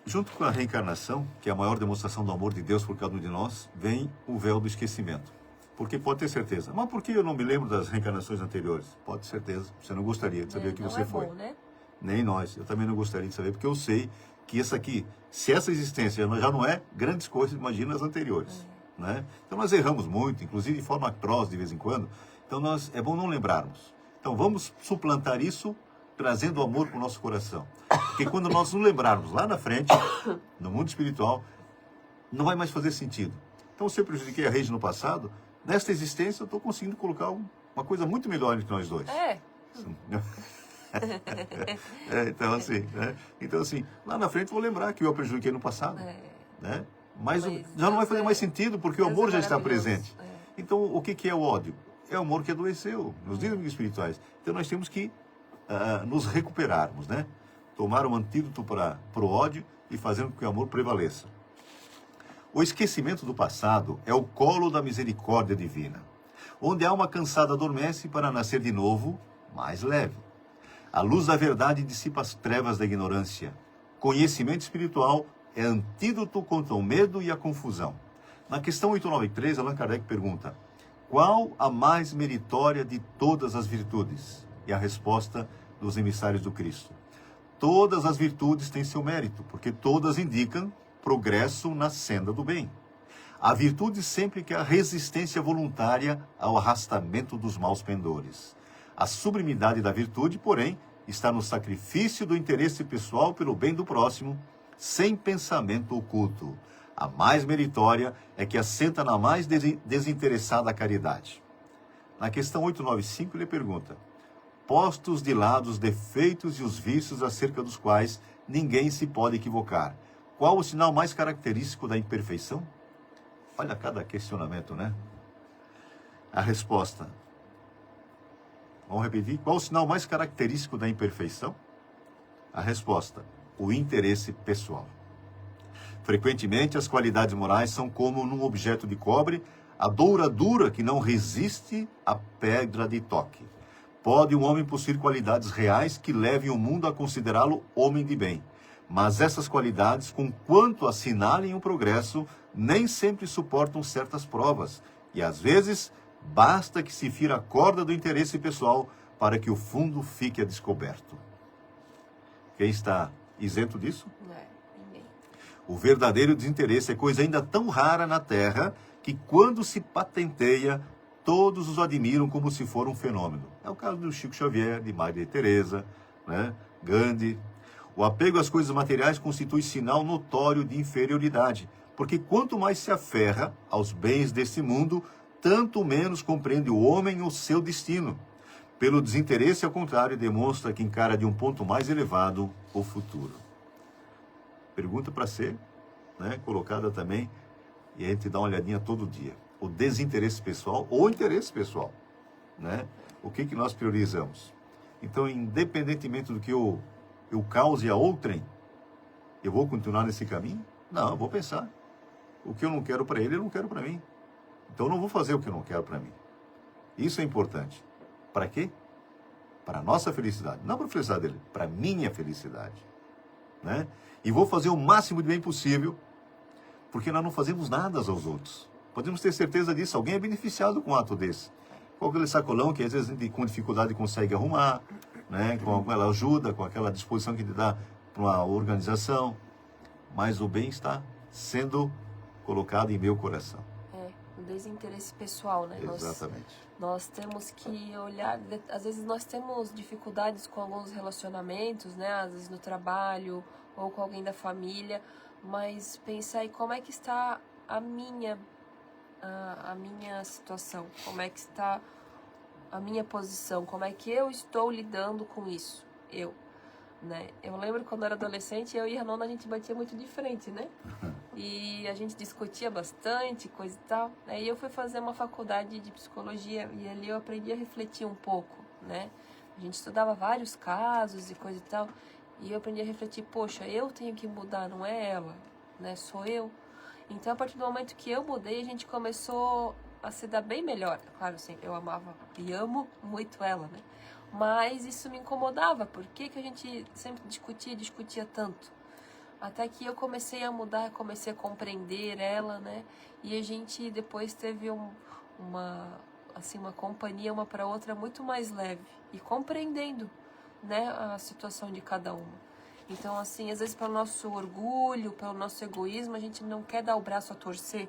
Junto com a reencarnação, que é a maior demonstração do amor de Deus por cada um de nós, vem o véu do esquecimento. Porque pode ter certeza. Mas por que eu não me lembro das reencarnações anteriores? Pode ter certeza. Você não gostaria de saber o que você foi. Bom, né? Nem nós. Eu também não gostaria de saber, porque eu sei que essa aqui, se essa existência já não é grandes coisas, imagina as anteriores. Né? Então nós erramos muito, inclusive de forma atroz de vez em quando. Então é bom não lembrarmos. Então vamos suplantar isso trazendo amor para o nosso coração. Porque quando nós nos lembrarmos lá na frente, no mundo espiritual, não vai mais fazer sentido. Então se eu prejudiquei a rede no passado, nesta existência eu estou conseguindo colocar uma coisa muito melhor entre nós dois. Então assim, lá na frente eu vou lembrar que eu prejudiquei no passado. Né? Mas já não vai fazer mais sentido, porque o amor já está presente. Então, o que é o ódio? É o amor que adoeceu, nos dias espirituais. Então, nós temos que nos recuperarmos, né? Tomar um antídoto para o ódio e fazer com que o amor prevaleça. O esquecimento do passado é o colo da misericórdia divina, onde a alma cansada adormece para nascer de novo, mais leve. A luz da verdade dissipa as trevas da ignorância. Conhecimento espiritual é antídoto contra o medo e a confusão. Na questão 893, Allan Kardec pergunta: qual a mais meritória de todas as virtudes? E a resposta dos emissários do Cristo: todas as virtudes têm seu mérito, porque todas indicam progresso na senda do bem. A virtude sempre que a resistência voluntária ao arrastamento dos maus pendores. A sublimidade da virtude, porém, está no sacrifício do interesse pessoal pelo bem do próximo, sem pensamento oculto. A mais meritória é que assenta na mais desinteressada caridade. Na questão 895, ele pergunta: postos de lado os defeitos e os vícios acerca dos quais ninguém se pode equivocar. Qual o sinal mais característico da imperfeição? Olha cada questionamento, né? A resposta. Vamos repetir? Qual o sinal mais característico da imperfeição? A resposta. O interesse pessoal. Frequentemente, as qualidades morais são como num objeto de cobre, a douradura que não resiste à pedra de toque. Pode um homem possuir qualidades reais que levem o mundo a considerá-lo homem de bem. Mas essas qualidades, conquanto assinalem o progresso, nem sempre suportam certas provas. E às vezes, basta que se fira a corda do interesse pessoal para que o fundo fique a descoberto. Quem está isento disso? Ninguém. O verdadeiro desinteresse é coisa ainda tão rara na Terra que quando se patenteia, todos os admiram como se for um fenômeno. É o caso do Chico Xavier, de Maria Teresa, né? Gandhi. O apego às coisas materiais constitui sinal notório de inferioridade, porque quanto mais se aferra aos bens desse mundo, tanto menos compreende o homem o seu destino. Pelo desinteresse, ao contrário, demonstra que encara de um ponto mais elevado o futuro. Pergunta para ser, né, colocada também, e a gente dá uma olhadinha todo dia. O desinteresse pessoal ou o interesse pessoal, né? O que nós priorizamos? Então, independentemente do que eu cause a outrem, eu vou continuar nesse caminho? Não, eu vou pensar. O que eu não quero para ele, eu não quero para mim. Então, eu não vou fazer o que eu não quero para mim. Isso é importante. Para quê? Para a nossa felicidade. Não para a felicidade dele, para a minha felicidade. Né? E vou fazer o máximo de bem possível, porque nós não fazemos nada aos outros. Podemos ter certeza disso. Alguém é beneficiado com um ato desse. Com aquele sacolão que às vezes com dificuldade consegue arrumar, né? Com aquela ajuda, com aquela disposição que te dá para uma organização. Mas o bem está sendo colocado em meu coração. O desinteresse pessoal, né? Exatamente. Nós temos que olhar, às vezes nós temos dificuldades com alguns relacionamentos, né? Às vezes no trabalho ou com alguém da família, mas pensar em como é que está a minha situação, como é que está a minha posição, como é que eu estou lidando com isso, né? Eu lembro quando eu era adolescente, eu e a Nona, a gente batia muito de frente, né? E a gente discutia bastante, coisa e tal. Aí eu fui fazer uma faculdade de psicologia e ali eu aprendi a refletir um pouco, né? A gente estudava vários casos e coisa e tal. E eu aprendi a refletir, poxa, eu tenho que mudar, não é ela, né? Sou eu. Então, a partir do momento que eu mudei, a gente começou a se dar bem melhor. Claro, assim, eu amava e amo muito ela, né? Mas isso me incomodava. Por que a gente sempre discutia tanto? Até que eu comecei a mudar, comecei a compreender ela, né? E a gente depois teve uma companhia uma para outra muito mais leve. E compreendendo, né, a situação de cada uma. Então, assim, às vezes pelo nosso orgulho, pelo nosso egoísmo, a gente não quer dar o braço a torcer.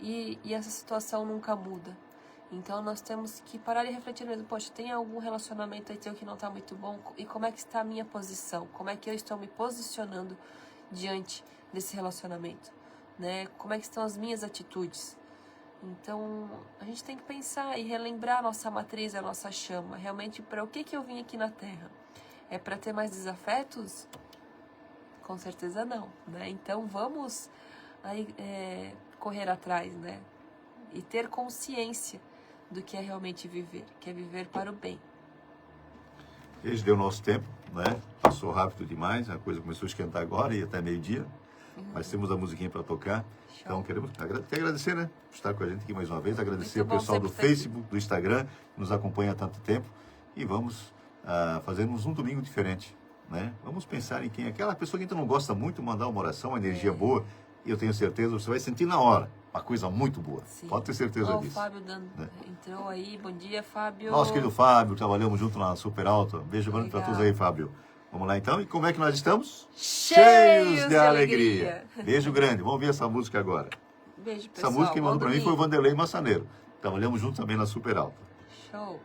E essa situação nunca muda. Então, nós temos que parar e refletir mesmo. Poxa, tem algum relacionamento aí teu que não está muito bom? E como é que está a minha posição? Como é que eu estou me posicionando diante desse relacionamento? Né? Como é que estão as minhas atitudes? Então, a gente tem que pensar e relembrar a nossa matriz, a nossa chama. Realmente, para o que eu vim aqui na Terra? É para ter mais desafetos? Com certeza não, né? Então, vamos aí, correr atrás, né? E ter consciência do que é realmente viver, que é viver para o bem. Esse deu nosso tempo, né? Passou rápido demais, a coisa começou a esquentar agora e até meio-dia. Mas temos a musiquinha para tocar. Show. Então queremos até agradecer, né? Por estar com a gente aqui mais uma vez. Agradecer Muito ao bom, pessoal do sempre Facebook, do Instagram, que nos acompanha há tanto tempo. E vamos fazermos um domingo diferente, né? Vamos pensar em quem é aquela pessoa que a gente não gosta muito, mandar uma oração, uma energia boa. E eu tenho certeza, você vai sentir na hora. Uma coisa muito boa. Sim. Pode ter certeza O disso. Fábio né? entrou aí. Bom dia, Fábio. Nosso querido Fábio, trabalhamos junto na Super Alta. Beijo grande para Legal. todos aí, Fábio. Vamos lá então. E como é que nós estamos? Cheios de alegria. Beijo grande. Vamos ver essa música agora. Beijo, pessoal. Essa música que Bom mandou para mim foi o domingo. Vanderlei Massaneiro. Trabalhamos junto também na Super Alta. Show.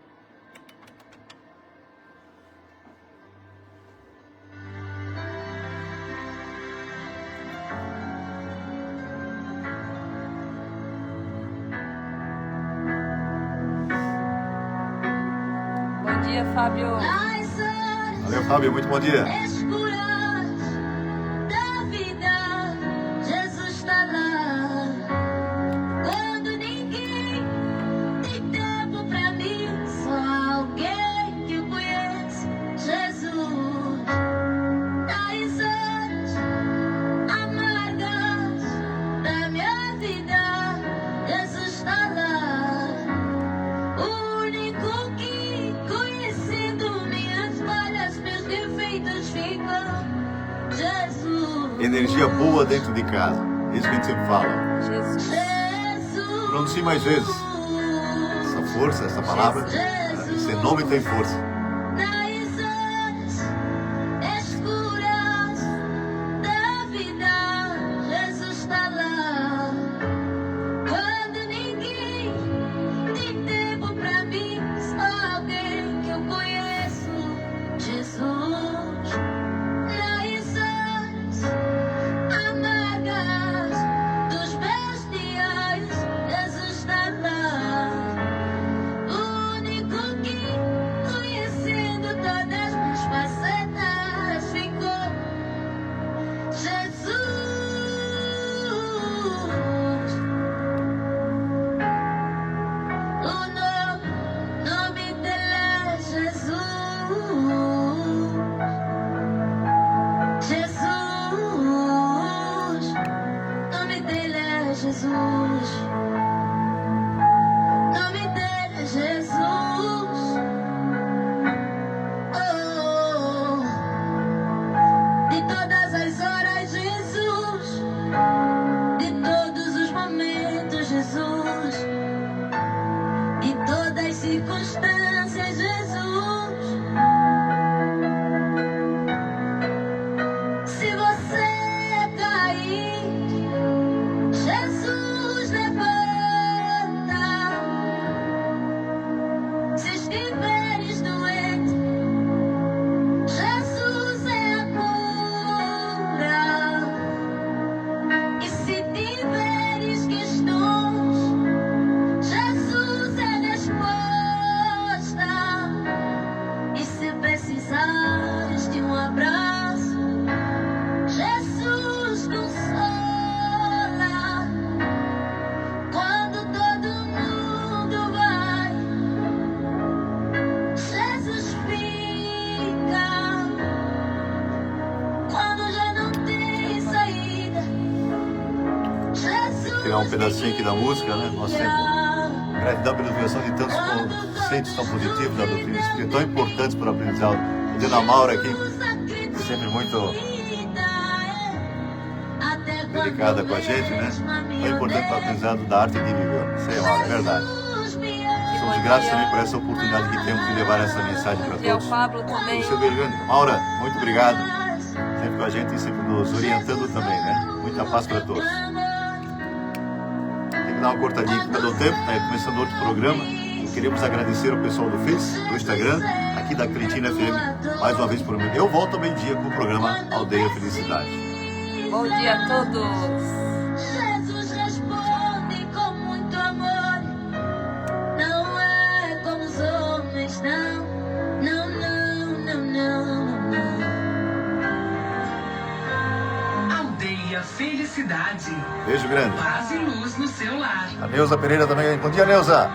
Bom dia, Fábio. Valeu, Fábio. Muito bom dia. Escura Energia boa dentro de casa. É isso que a gente sempre fala. Jesus. Pronuncie mais vezes. Essa força, essa palavra, esse nome tem força. Tirar um pedacinho aqui da música, né? Nós sempre gratidão pela divulgação de tantos conceitos tão positivos da doutrina espírita, tão importantes para o aprendizado. A Dona Maura aqui, sempre muito delicada com a gente, né? Tão importante para o aprendizado da arte de viver. Sei lá, é verdade. Somos gratos também por essa oportunidade que temos de levar essa mensagem para E ao todos. Pablo também. O seu beijo grande. Maura, muito obrigado. Sempre com a gente e sempre nos orientando também, né? Muita paz para todos. Dar uma cortadinha aqui pelo tempo, tá começando outro programa. Queremos agradecer ao pessoal do Face, do Instagram, aqui da Cretina FM, mais uma vez por mim. Eu volto ao meio-dia com o programa Aldeia Felicidade. Bom dia a todos. Jesus responde com muito amor. Não é como os homens, não. Não, não, não, não, não. Aldeia Felicidade. Beijo grande. Paz e luz no seu lar. A Neuza Pereira também. Bom dia, Neuza.